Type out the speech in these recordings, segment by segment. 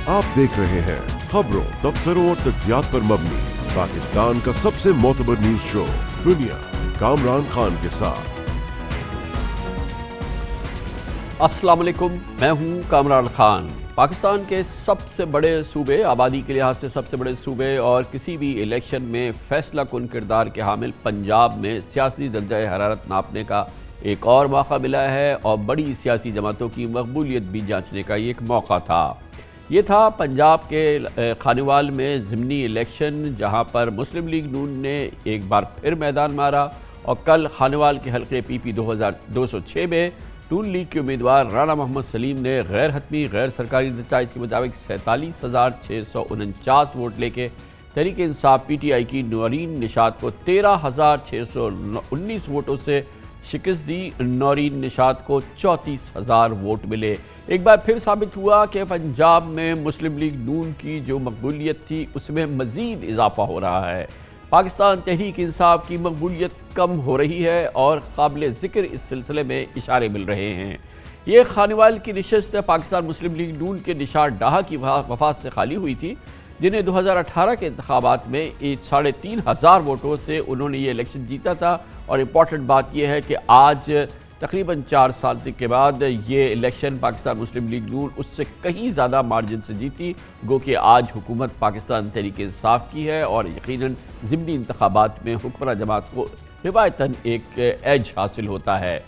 आप देख रहे हैं खबरों, तबसरों और तज्जियात पर मबनी पाकिस्तान का सबसे मोतबर न्यूज शो दुनिया, कामरान खान के साथ। अस्सलाम वालेकुम, मैं हूं कामरान खान। पाकिस्तान के सबसे बड़े सूबे, आबादी के लिहाज से सबसे बड़े सूबे और किसी भी इलेक्शन में फैसला कुन किरदार के हामिल पंजाब में सियासी दर्जा हरारत नापने का एक और मौका मिला है और बड़ी सियासी जमातों की मकबूलियत भी जांचने का ये एक मौका था। ये था पंजाब के खानेवाल में ज़िमनी इलेक्शन, जहां पर मुस्लिम लीग नून ने एक बार फिर मैदान मारा और कल खानेवाल के हल्के PP 206 में नून लीग के उम्मीदवार राणा मोहम्मद सलीम ने गैर हतमी गैर सरकारी नताइज के मुताबिक 47,649 वोट लेके तहरीक इंसाफ PTI की नौरीन निशात को 13,619 वोटों से शिकस्त दी। नौरीन निशात को 34,000 वोट मिले। एक बार फिर साबित हुआ कि पंजाब में मुस्लिम लीग नून की जो मकबूलियत थी उसमें मज़ीद इजाफा हो रहा है। पाकिस्तान तहरीक इंसाफ की मकबूलियत कम हो रही है और काबिल ज़िक्र इस सिलसिले में इशारे मिल रहे हैं। ये खानेवाल की नशस्त पाकिस्तान मुस्लिम लीग नून के निशात डाहा की वफात से खाली हुई थी, जिन्हें 2018 के इंतखाबात में 3,500 वोटों से उन्होंने ये इलेक्शन जीता था। और इम्पॉर्टेंट बात यह है कि आज तकरीबन 4 साल के बाद ये इलेक्शन पाकिस्तान मुस्लिम लीग नून उससे कहीं ज़्यादा मार्जिन से जीती, गो कि आज हुकूमत पाकिस्तान तहरीक इंसाफ की है और यकीनन ज़िमनी इंतखाबात में हुक्मरान जमात को रिवायतन एक एज हासिल होता है।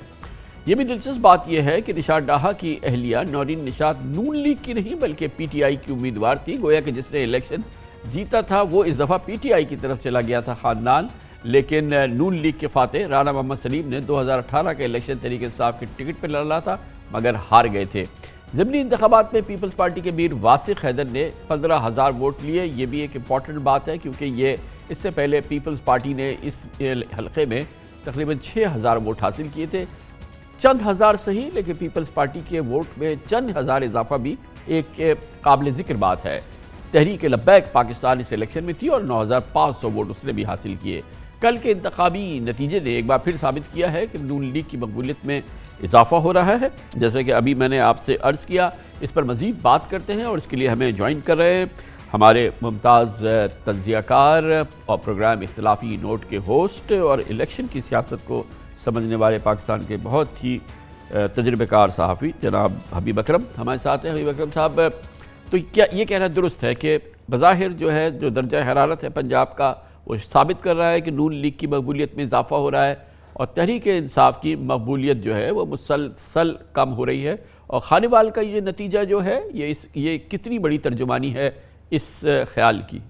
ये भी दिलचस्प बात यह है कि निशात डाहा की अहलिया नौरीन निशात नून लीग की नहीं बल्कि PTI की उम्मीदवार थी। गोया कि जिसने इलेक्शन जीता था वो इस दफ़ा PTI की तरफ चला गया था ख़ानदान, लेकिन नून लीग के फातेह राणा मोहम्मद सलीम ने 2018 के इलेक्शन तहरीक इंसाफ के टिकट पर लड़ा था मगर हार गए थे। ज़िमनी इंतखाबात में पीपल्स पार्टी के मीर वासिक हैदर ने 15,000 वोट लिए। ये भी एक इम्पॉर्टेंट बात है क्योंकि ये इससे पहले पीपल्स पार्टी ने इस हल्के में तकरीबन 6,000 वोट हासिल किए थे। चंद हज़ार सही, लेकिन पीपल्स पार्टी के वोट में चंद हज़ार इजाफा भी एक काबिल ज़िक्र बात है। तहरीक लब्बैक पाकिस्तान इस इलेक्शन में थी और 9,500 वोट उसने भी हासिल किए। कल के इंतखाबी नतीजे ने एक बार फिर साबित किया है कि नून लीग की मकबूलियत में इजाफा हो रहा है। जैसे कि अभी मैंने आपसे अर्ज़ किया, इस पर मज़ीद बात करते हैं और इसके लिए हमें ज्वाइन कर रहे हैं हमारे मुमताज़ तज्ज़ियाकार और प्रोग्राम इख्तिलाफी नोट के होस्ट और इलेक्शन की सियासत को समझने वाले पाकिस्तान के बहुत ही तजुर्बेकार सहाफ़ी जनाब हबीब अकरम हमारे साथ हैं। हबीब अकरम साहब, तो क्या ये कहना दुरुस्त है कि बज़ाहिर जो दर्जा हरारत है पंजाब का वो साबित कर रहा है कि नून लीग की मकबूलियत में इजाफा हो रहा है और तहरीक इंसाफ की मकबूलियत जो है वो मुसलसल कम हो रही है, और खानेवाल का ये नतीजा जो है ये कितनी बड़ी तर्जुमानी है इस ख्याल की?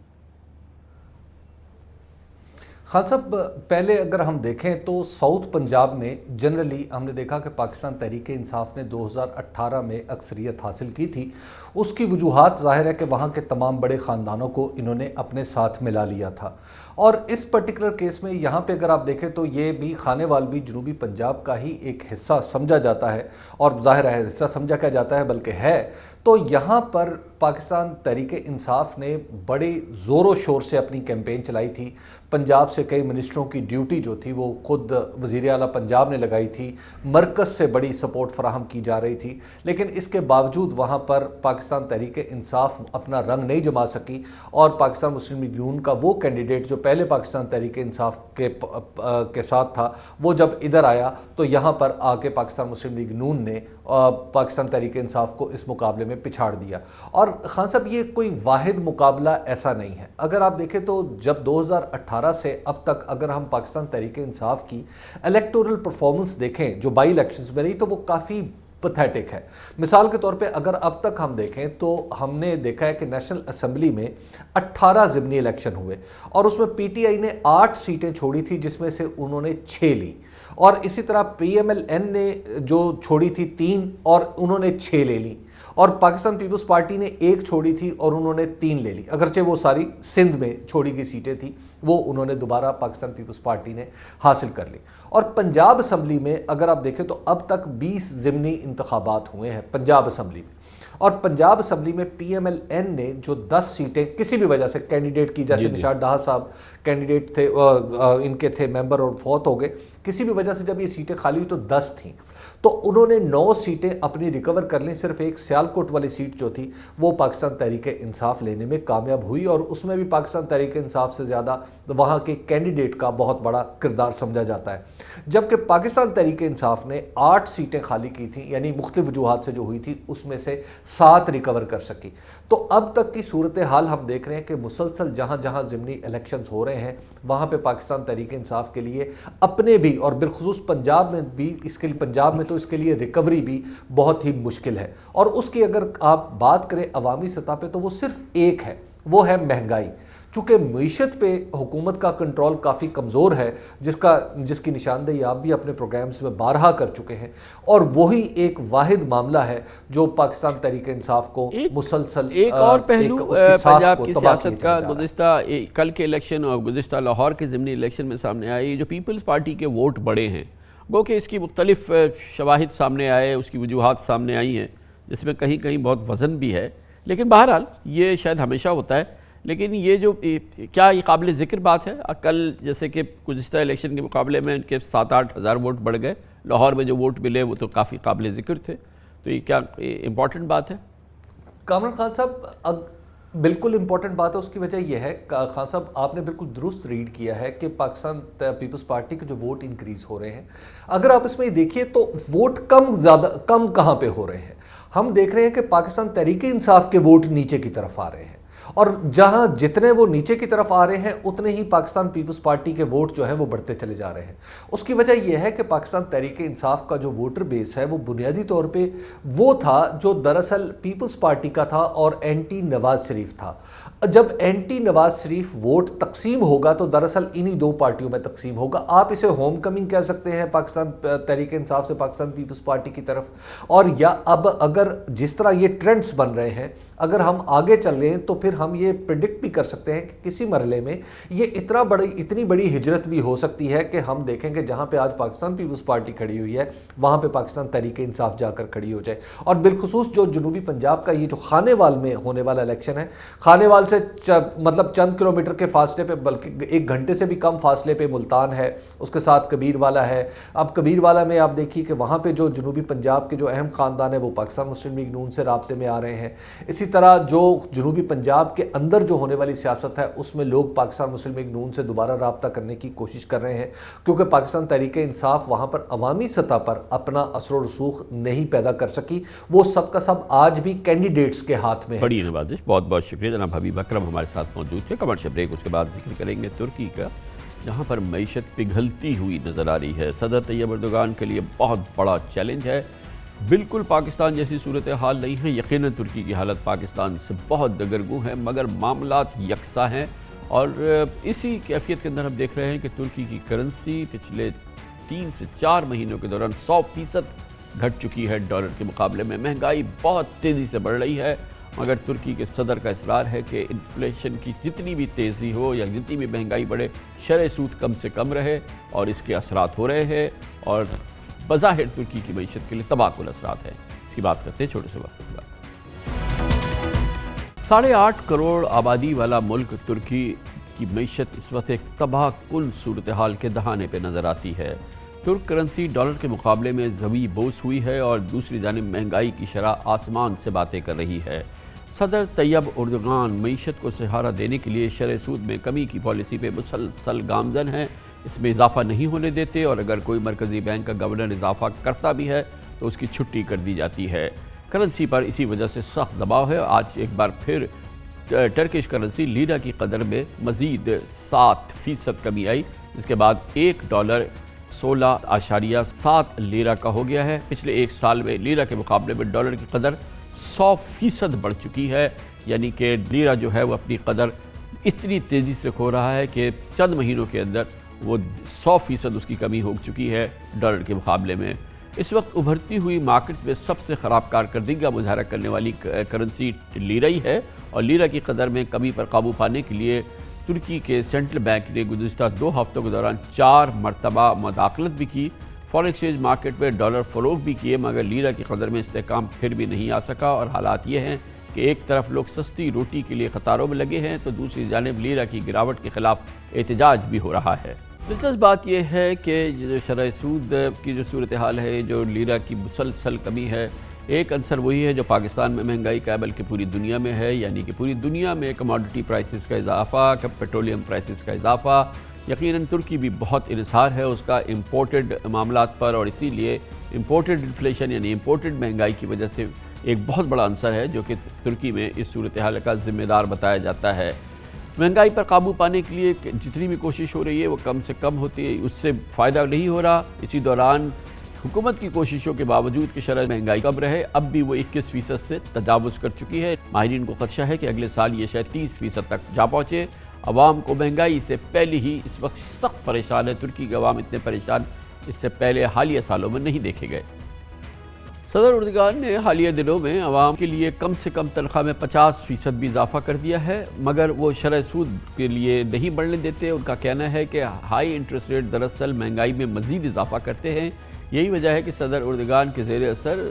खान साहब, पहले अगर हम देखें तो साउथ पंजाब में जनरली हमने देखा कि पाकिस्तान तहरीक इंसाफ ने 2018 में अक्सरियत हासिल की थी। उसकी वजूहात ज़ाहिर है कि वहाँ के तमाम बड़े ख़ानदानों को इन्होंने अपने साथ मिला लिया था। और इस पर्टिकुलर केस में यहाँ पे अगर आप देखें तो ये भी खानेवाल भी जनूबी पंजाब का ही एक हिस्सा समझा जाता है, और ज़ाहिर है हिस्सा समझा क्या जाता है बल्कि है। तो यहाँ पर पाकिस्तान तहरीक इंसाफ ने बड़े ज़ोरों शोर से अपनी कैंपेन चलाई थी। पंजाब से कई मिनिस्टरों की ड्यूटी जो थी वो खुद वज़ीर आला पंजाब ने लगाई थी। मरकज़ से बड़ी सपोर्ट फराहम की जा रही थी, लेकिन इसके बावजूद वहाँ पर पाकिस्तान तहरीक इंसाफ अपना रंग नहीं जमा सकी। और पाकिस्तान मुस्लिम लीग नून का वो कैंडिडेट जो पहले पाकिस्तान तहरीक इंसाफ के साथ था, वो जब इधर आया तो यहाँ पर आके पाकिस्तान मुस्लिम लीग नून ने पाकिस्तान तहरीक इंसाफ को इस मुकाबले में पिछाड़ दिया। और खान साहब, ये कोई वाहिद मुकाबला ऐसा नहीं है। अगर आप देखें तो जब 2018 से अब तक अगर हम पाकिस्तान तहरीक इंसाफ की इलेक्टोरल परफॉर्मेंस देखें जो बाई इलेक्शंस में रही, तो वो काफ़ी पैथेटिक है। मिसाल के तौर पे अगर अब तक हम देखें तो हमने देखा है कि नेशनल असेंबली में 18 ज़िमनी इलेक्शन हुए और उसमें PTI ने 8 सीटें छोड़ी थी, जिसमें से उन्होंने 6 ली। और इसी तरह PMLN ने जो छोड़ी थी 3 और उन्होंने 6 ले ली। और पाकिस्तान पीपल्स पार्टी ने 1 छोड़ी थी और उन्होंने 3 ले ली, अगरचे वो सारी सिंध में छोड़ी गई सीटें थी, वो उन्होंने दोबारा पाकिस्तान पीपल्स पार्टी ने हासिल कर ली। और पंजाब असम्बली में अगर आप देखें तो अब तक 20 ज़िमनी इंतखाबात हुए हैं पंजाब असम्बली में, और पंजाब असम्बली में PMLN ने जो 10 सीटें किसी भी वजह से कैंडिडेट की, जैसे निशात डाहा साहब कैंडिडेट थे, इनके थे मेंबर और फौत हो गए। किसी भी वजह से जब ये सीटें खाली हुई तो 10 थीं, तो उन्होंने 9 सीटें अपनी रिकवर कर लीं। सिर्फ एक सियालकोट वाली सीट जो थी वो पाकिस्तान तहरीक इंसाफ लेने में कामयाब हुई, और उसमें भी पाकिस्तान तहरीक इंसाफ से ज़्यादा वहाँ के कैंडिडेट का बहुत बड़ा किरदार समझा जाता है। जबकि पाकिस्तान तहरीक इंसाफ ने 8 सीटें खाली की थी, यानी मुख्तलिफ वजूहात से जो हुई थी उसमें से 7 रिकवर कर सकी। तो अब तक की सूरत हाल हम देख रहे हैं कि मुसलसल जहाँ जहाँ ज़िमनी इलेक्शंस हो रहे हैं वहाँ पे पाकिस्तान तहरीक इंसाफ के लिए अपने भी, और बिलखुसूस पंजाब में भी, इसके लिए पंजाब में तो इसके लिए रिकवरी भी बहुत ही मुश्किल है। और उसकी अगर आप बात करें अवामी सतह पे तो वो सिर्फ एक है, वो है महंगाई। चूँकि मईशत पे हुकूमत का कंट्रोल काफ़ी कमज़ोर है, जिसकी निशानदेही आप भी अपने प्रोग्राम्स में बारहा कर चुके हैं, और वही एक वाहिद मामला है जो पाकिस्तान तहरीक इंसाफ को मुसलसल एक और पहलू पंजाब की सियासत का गुज़िस्ता कल के इलेक्शन और गुज़िस्ता लाहौर के ज़िमनी इलेक्शन में सामने आई, जो पीपल्स पार्टी के वोट बढ़े हैं, गो कि इसकी मुख्तलिफ शवाहिद सामने आए, उसकी वजूहात सामने आई हैं, जिसमें कहीं कहीं बहुत वज़न भी है। लेकिन बहरहाल ये शायद हमेशा होता है, लेकिन ये जो क्या ये काबिल ज़िक्र बात है? कल जैसे कि गुज़िस्ता इलेक्शन के मुकाबले में इनके 7-8 हज़ार वोट बढ़ गए, लाहौर में जो वोट मिले वो तो काफ़ी काबिल ज़िक्र थे, तो ये क्या इम्पॉर्टेंट बात है? कामरान खान साहब, बिल्कुल इम्पॉर्टेंट बात है। उसकी वजह यह है, खान साहब आपने बिल्कुल दुरुस्त रीड किया है कि पाकिस्तान पीपल्स पार्टी के जो वोट इंक्रीज़ हो रहे हैं, अगर आप इसमें देखिए तो वोट कम कहाँ पे हो रहे हैं। हम देख रहे हैं कि पाकिस्तान तहरीक इंसाफ के वोट नीचे की तरफ आ रहे हैं, और जहां जितने वो नीचे की तरफ आ रहे हैं उतने ही पाकिस्तान पीपल्स पार्टी के वोट जो हैं वो बढ़ते चले जा रहे हैं। उसकी वजह यह है कि पाकिस्तान तहरीक इंसाफ का जो वोटर बेस है वो बुनियादी तौर पे वो था जो दरअसल पीपल्स पार्टी का था और एंटी नवाज शरीफ था। जब एंटी नवाज शरीफ वोट तकसीम होगा तो दरअसल इन्हीं 2 पार्टियों में तकसीम होगा। आप इसे होम कमिंग कह सकते हैं पाकिस्तान तहरीक इंसाफ से पाकिस्तान पीपल्स पार्टी की तरफ, और या अब अगर जिस तरह ये ट्रेंड्स बन रहे हैं, अगर हम आगे चल रहे हैं तो फिर हम ये प्रिडिक्ट भी कर सकते हैं कि किसी मरहले में ये इतनी बड़ी हिजरत भी हो सकती है कि हम देखेंगे जहां पे आज पाकिस्तान पीपल्स पार्टी खड़ी हुई है वहां पे पाकिस्तान तहरीक इंसाफ जाकर खड़ी हो जाए। और बिलखुसूस जो जनूबी पंजाब का ये जो खानेवाल में होने वाला इलेक्शन है, खानेवाल से मतलब चंद किलोमीटर के फासले पे, बल्कि 1 घंटे से भी कम फासले पे मुल्तान है, उसके साथ कबीरवाला है। अब कबीरवाला में आप देखिए कि वहाँ पे जो जनूबी पंजाब के जो अहम ख़ानदान है वो पाकिस्तान मुस्लिम लीग नून से राब्ते में आ रहे हैं। इसी तरह जो जनूबी पंजाब के अंदर जो होने वाली सियासत है उसमें लोग पाकिस्तान मुस्लिम लीग नून से दोबारा राब्ता करने की कोशिश कर रहे हैं, क्योंकि पाकिस्तान तहरीक इंसाफ वहाँ पर अवामी सतह पर अपना असर और रसूख नहीं पैदा कर सकी। वो सब का सब आज भी कैंडिडेट्स के हाथ में है। बड़ी नवाजिश, बहुत बहुत शुक्रिया। जनाब हबीब अकरम हमारे साथ मौजूद थे। कमर्शियल ब्रेक, उसके बाद जिक्र करेंगे तुर्की का, जहाँ पर मईशत पिघलती हुई नज़र आ रही है। सदर तैयब अर्दोगान के लिए बहुत बड़ा चैलेंज है। बिल्कुल पाकिस्तान जैसी सूरत हाल नहीं है, यकीनन तुर्की की हालत पाकिस्तान से बहुत दगरगू है, मगर मामलात यकसा हैं। और इसी कैफियत के अंदर हम देख रहे हैं कि तुर्की की करेंसी पिछले 3 से 4 महीनों के दौरान 100% घट चुकी है डॉलर के मुकाबले में। महंगाई बहुत तेज़ी से बढ़ रही है, मगर तुर्की के सदर का इसरार है कि इन्फ्लेशन की जितनी भी तेज़ी हो या जितनी भी महंगाई बढ़े, शरह सूद कम से कम रहे, और इसके असरात हो रहे हैं और बज़ाहिर तुर्की की मईशत के लिए तबाहकुल असरात हैं। इसकी बात करते हैं छोटे से वक्त के बाद। 8.5 करोड़ आबादी वाला मुल्क तुर्की की मईशत इस वक्त एक तबाहकुल सूरत हाल के दहाने पर नज़र आती है। तुर्क करेंसी डॉलर के मुकाबले में ज़वी बोस हुई है और दूसरी जानिब महंगाई की शरह आसमान से बातें कर रही है। सदर तैयब अर्दोगान मईशत को सहारा देने के लिए शरह सूद में कमी की पॉलिसी पे मुसलसल गामजन हैं, इसमें इजाफा नहीं होने देते, और अगर कोई मरकज़ी बैंक का गवर्नर इजाफा करता भी है तो उसकी छुट्टी कर दी जाती है। करेंसी पर इसी वजह से सख्त दबाव है। आज एक बार फिर टर्किश करेंसी लीरा की कदर में मज़ीद 7% कमी आई, जिसके बाद $1 16.7 लीरा का हो गया है। पिछले 1 साल में लीरा के मुकाबले में डॉलर की कदर 100% बढ़ चुकी है, यानी कि लीरा जो है वो अपनी कदर इतनी तेज़ी से खो रहा है कि चंद महीनों के अंदर वो 100% उसकी कमी हो चुकी है डॉलर के मुकाबले में। इस वक्त उभरती हुई मार्केट्स में सबसे ख़राब कारकर्दगी का मुजाहरा करने वाली करेंसी लीरा ही है, और लीरा की कदर में कमी पर काबू पाने के लिए तुर्की के सेंट्रल बैंक ने गुज़िस्ता 2 हफ्तों के दौरान 4 मरतबा मुदाखलत भी की। फॉरेन एक्सचेंज मार्केट में डॉलर फ़रोग भी किए, मगर लीरा की कदर में इस्तेहकाम फिर भी नहीं आ सका, और हालात ये हैं کہ ایک طرف لوگ سستی روٹی کے لیے قطاروں میں لگے ہیں تو دوسری جانب لیرا کی گراوٹ کے خلاف احتجاج بھی ہو رہا ہے۔ دلچسپ بات یہ ہے کہ جو شرح سود کی جو صورتحال ہے، جو لیرا کی مسلسل کمی ہے، ایک عنصر وہی ہے جو پاکستان میں مہنگائی کا ہے بلکہ پوری دنیا میں ہے، یعنی کہ پوری دنیا میں کموڈٹی پرائسز کا اضافہ، پیٹرولیم پرائسز کا اضافہ۔ یقیناً ترکی بھی بہت انحصار ہے اس کا امپورٹڈ معاملات پر، اور اسی لیے امپورٹڈ انفلیشن یعنی امپورٹڈ مہنگائی کی وجہ سے ایک بہت بڑا عنصر ہے جو کہ ترکی میں اس صورتحال کا ذمہ دار بتایا جاتا ہے۔ مہنگائی پر قابو پانے کے لیے جتنی بھی کوشش ہو رہی ہے وہ کم سے کم ہوتی ہے، اس سے فائدہ نہیں ہو رہا۔ اسی دوران حکومت کی کوششوں کے باوجود کہ شرح مہنگائی کم رہے، اب بھی وہ 21% سے تجاوز کر چکی ہے۔ ماہرین کو خدشہ ہے کہ اگلے سال یہ شاید 30% تک جا پہنچے۔ عوام کو مہنگائی سے پہلے ہی اس وقت سخت پریشان ہے۔ ترکی کے عوام اتنے پریشان اس سے پہلے حالیہ سالوں میں نہیں دیکھے گئے۔ صدر اردگان نے حالیہ دنوں میں عوام کے لیے کم سے کم تنخواہ میں 50% بھی اضافہ کر دیا ہے، مگر وہ شرح سود کے لیے نہیں بڑھنے دیتے۔ ان کا کہنا ہے کہ ہائی انٹرسٹ ریٹ دراصل مہنگائی میں مزید اضافہ کرتے ہیں۔ یہی وجہ ہے کہ صدر اردگان کے زیر اثر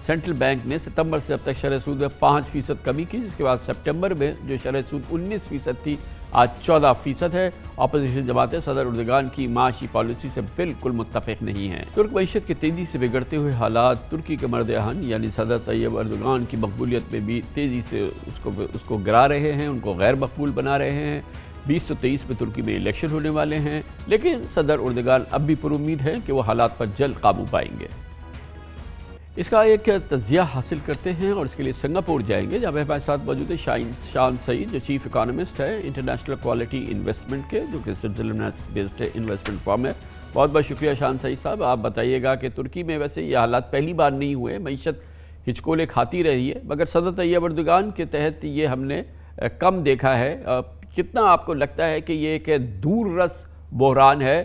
سینٹرل بینک نے ستمبر سے اب تک شرح سود میں 5% کمی کی، جس کے بعد سپٹمبر میں جو شرح سود 19% تھی آج 14% ہے۔ اپوزیشن جماعتیں صدر اردگان کی معاشی پالیسی سے بالکل متفق نہیں ہیں۔ ترک معیشت کے تیزی سے بگڑتے ہوئے حالات ترکی کے مرد اہن یعنی صدر طیب اردگان کی مقبولیت میں بھی تیزی سے اس کو گرا رہے ہیں، ان کو غیر مقبول بنا رہے ہیں۔ 2023 میں ترکی میں الیکشن ہونے والے ہیں، لیکن صدر اردگان اب بھی پر امید ہے کہ وہ حالات پر جلد قابو پائیں گے۔ اس کا ایک تجزیہ حاصل کرتے ہیں اور اس کے لیے سنگاپور جائیں گے، جہاں ہمارے ساتھ موجود ہے شان سعید جو چیف اکانومسٹ ہے انٹرنیشنل کوالٹی انویسٹمنٹ کے، جو کہ سوئٹزرلینڈ بیسڈ انویسٹمنٹ فرم ہے۔ بہت بہت شکریہ شان سعید صاحب۔ آپ بتائیے گا کہ ترکی میں ویسے یہ حالات پہلی بار نہیں ہوئے، معیشت ہچکولے کھاتی رہی ہے، مگر صدر طیب اردگان کے تحت یہ ہم نے کم دیکھا ہے۔ کتنا آپ کو لگتا ہے کہ یہ ایک دور رس بحران ہے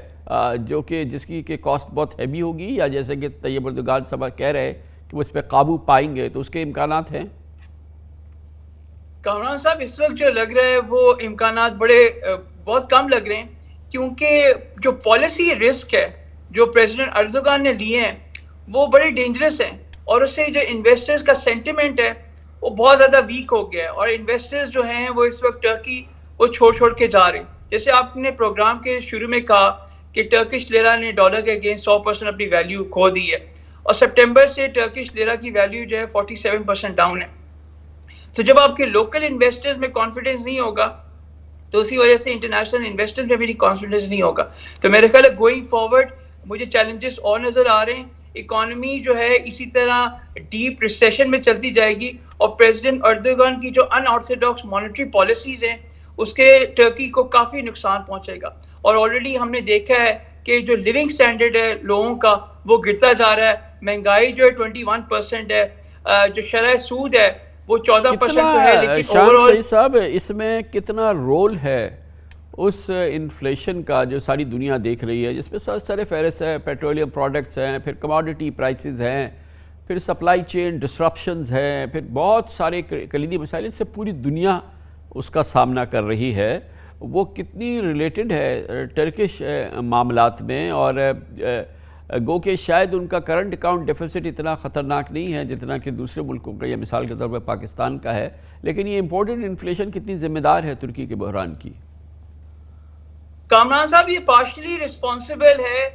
جو کہ جس کی کہ کاسٹ بہت ہیوی ہوگی، یا جیسے کہ طیب اردگان صاحب کہہ رہے ہیں کہ وہ اس پہ قابو پائیں گے، تو اس کے امکانات ہیں؟ کامران صاحب اس وقت جو لگ رہا ہے وہ امکانات بہت کم لگ رہے ہیں، کیونکہ جو پالیسی رسک ہے جو پریزیڈنٹ اردوگان نے لیے ہیں وہ بڑے ڈینجرس ہیں، اور اس سے جو انویسٹرز کا سینٹیمنٹ ہے وہ بہت زیادہ ویک ہو گیا ہے، اور انویسٹرز جو ہیں وہ اس وقت ٹرکی وہ چھوڑ کے جا رہے ہیں۔ جیسے آپ نے پروگرام کے شروع میں کہا کہ ٹرکش لیرا نے ڈالر کے اگینسٹ 100% اپنی ویلیو کھو دی ہے، اور سپٹمبر سے ٹرکش لیرا کی ویلیو جو ہے 47% ڈاؤن ہے۔ تو جب آپ کے لوکل انویسٹرز میں کانفیڈنس نہیں ہوگا تو اسی وجہ سے انٹرنیشنل انویسٹرز میں بھی کانفیڈنس نہیں ہوگا۔ تو میرے خیال ہے گوئنگ فارورڈ مجھے چیلنجز اور نظر آ رہے ہیں۔ اکانومی جو ہے اسی طرح ڈیپ ریسیشن میں چلتی جائے گی، اور پریزیڈنٹ اردوگان کی جو ان آرتھوڈاکس مانیٹری پالیسیز ہیں اس کے ٹرکی کو کافی نقصان پہنچے گا، اور آلریڈی ہم نے دیکھا ہے کہ جو لیونگ سٹینڈرڈ ہے لوگوں کا وہ گرتا جا رہا ہے۔ مہنگائی جو ہے 21% ہے، جو شرح سود ہے وہ 14% تو ہے، لیکن شان سعید صاحب اس میں کتنا رول ہے اس انفلیشن کا جو ساری دنیا دیکھ رہی ہے، جس میں سر فہرست ہے پیٹرولیم پروڈکٹس ہیں، پھر کموڈٹی پرائسز ہیں، پھر سپلائی چین ڈسرپشنز ہیں، پھر بہت سارے کلیدی مسائل، اس سے پوری دنیا اس کا سامنا کر رہی ہے۔ وہ کتنی ریلیٹڈ ہے ٹرکش معاملات میں، اور گو کہ شاید ان کا کرنٹ اکاؤنٹ ڈیفیسٹ اتنا خطرناک نہیں ہے جتنا کہ دوسرے ملکوں کا، یا مثال کے طور پر پاکستان کا ہے، لیکن یہ امپورٹنٹ انفلیشن کتنی ذمہ دار ہے ترکی کے بحران کی؟ کامران صاحب یہ پارشلی رسپانسبل ہے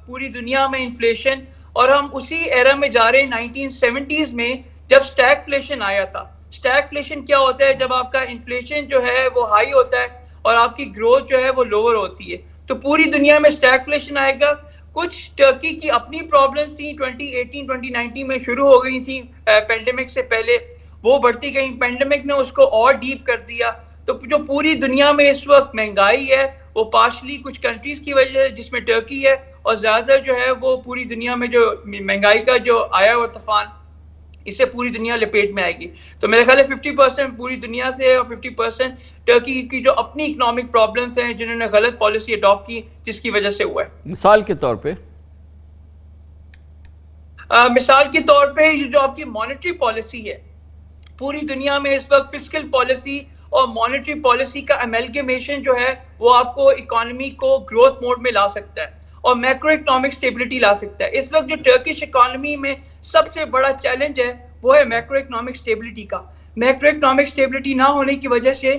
پوری دنیا میں انفلیشن، اور ہم اسی ایرا میں جا رہے ہیں 1970s میں جب سٹیگفلیشن آیا تھا۔ سٹیگفلیشن کیا ہوتا ہے؟ جب آپ کا انفلیشن جو ہے وہ ہائی ہوتا ہے اور آپ کی گروتھ جو ہے وہ لوور ہوتی ہے، تو پوری دنیا میں سٹیگفلیشن آئے گا۔ کچھ ٹرکی کی اپنی پرابلمز تھیں 2018-2019 میں شروع ہو گئی تھیں پینڈیمک سے پہلے، وہ بڑھتی گئیں، پینڈیمک نے اس کو اور ڈیپ کر دیا۔ تو جو پوری دنیا میں اس وقت مہنگائی ہے وہ پارشلی کچھ کنٹریز کی وجہ ہے جس میں ٹرکی ہے، اور زیادہ جو ہے وہ پوری دنیا میں جو مہنگائی کا جو آیا ہوا طوفان، اس سے پوری دنیا لپیٹ میں آئے گی۔ تو میرے خیال ہے 50% پوری دنیا سے ہے، اور 50% ٹرکی کی جو اپنی اکنامک پرابلمز ہیں جنہوں نے غلط پالیسی اڈاپٹ کی جس کی وجہ سے ہوا ہے۔ مثال کے طور پہ جو آپ کی مانیٹری پالیسی ہے، پوری دنیا میں اس وقت فسکل پالیسی اور مانیٹری پالیسی کا ایملگمیشن جو ہے وہ آپ کو اکانومی کو گروتھ موڈ میں لا سکتا ہے اور میکرو اکنامک سٹیبلٹی لا سکتا ہے۔ اس وقت جو ٹرکش اکانومی میں سب سے بڑا چیلنج ہے وہ ہے میکرو اکنامک سٹیبلٹی کا۔ मैक्रो इकोनॉमिक स्टेबिलिटी ना होने की वजह से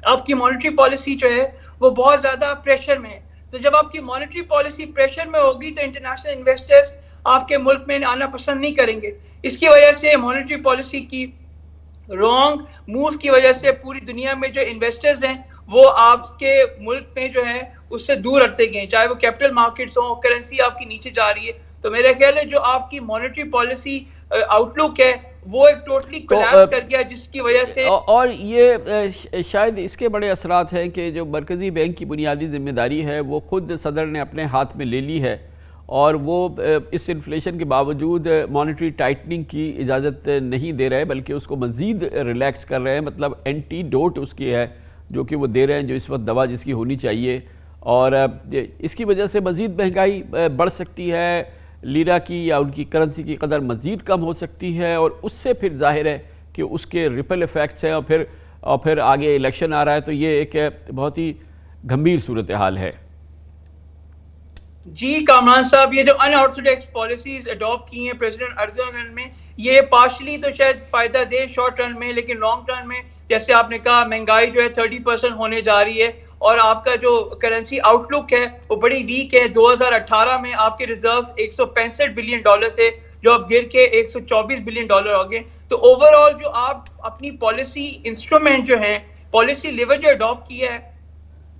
आपकी मॉनेटरी पॉलिसी जो है वो बहुत ज़्यादा प्रेशर में है। तो जब आपकी मॉनेटरी पॉलिसी प्रेशर में होगी तो इंटरनेशनल इन्वेस्टर्स आपके मुल्क में आना पसंद नहीं करेंगे। इसकी वजह से मॉनेटरी पॉलिसी की रॉन्ग मूव की वजह से पूरी दुनिया में जो इन्वेस्टर्स हैं वो आपके मुल्क में जो है उससे दूर हटते गए, चाहे वो कैपिटल मार्केट्स हो, करेंसी आपकी नीचे जा रही है। तो मेरा ख्याल है जो आपकी मॉनेटरी पॉलिसी आउटलुक है वो एक टोटली कोलैप्स कर गया, जिसकी वजह से और ये शायद इसके बड़े असरात हैं कि जो मरकज़ी बैंक की बुनियादी जिम्मेदारी है वो ख़ुद सदर ने अपने हाथ में ले ली है और वो इस इन्फ्लेशन के बावजूद मॉनेटरी टाइटनिंग की इजाज़त नहीं दे रहे बल्कि उसको मज़ीद रिलैक्स कर रहे हैं। मतलब एंटीडोट उसकी है जो कि वो दे रहे हैं, जो इस वक्त दवा जिसकी होनी चाहिए, और इसकी वजह से मज़ीद महंगाई बढ़ सकती है, लीरा की या उनकी करेंसी की कदर मज़ीद कम हो सकती है और उससे फिर जाहिर है कि उसके रिपल इफ़ेक्ट्स हैं और फिर आगे इलेक्शन आ रहा है, तो ये एक बहुत ही गंभीर सूरत हाल है। जी कामरान साहब, ये जो अनऑर्थोडॉक्स पॉलिसीज अडॉप्ट की हैं प्रेसिडेंट अर्दोगन में, ये पार्शली तो शायद फ़ायदा दे शॉर्ट टर्म में, लेकिन लॉन्ग टर्म में जैसे आपने कहा महंगाई जो है 30% होने जा रही है और आपका जो करेंसी आउटलुक है वो बड़ी वीक है। 2018 में आपके रिजर्व्स $165 बिलियन थे जो अब गिर के $124 बिलियन हो गए। तो ओवरऑल जो आप अपनी पॉलिसी इंस्ट्रूमेंट जो है, पॉलिसी लेवर जो अडॉप्ट किया है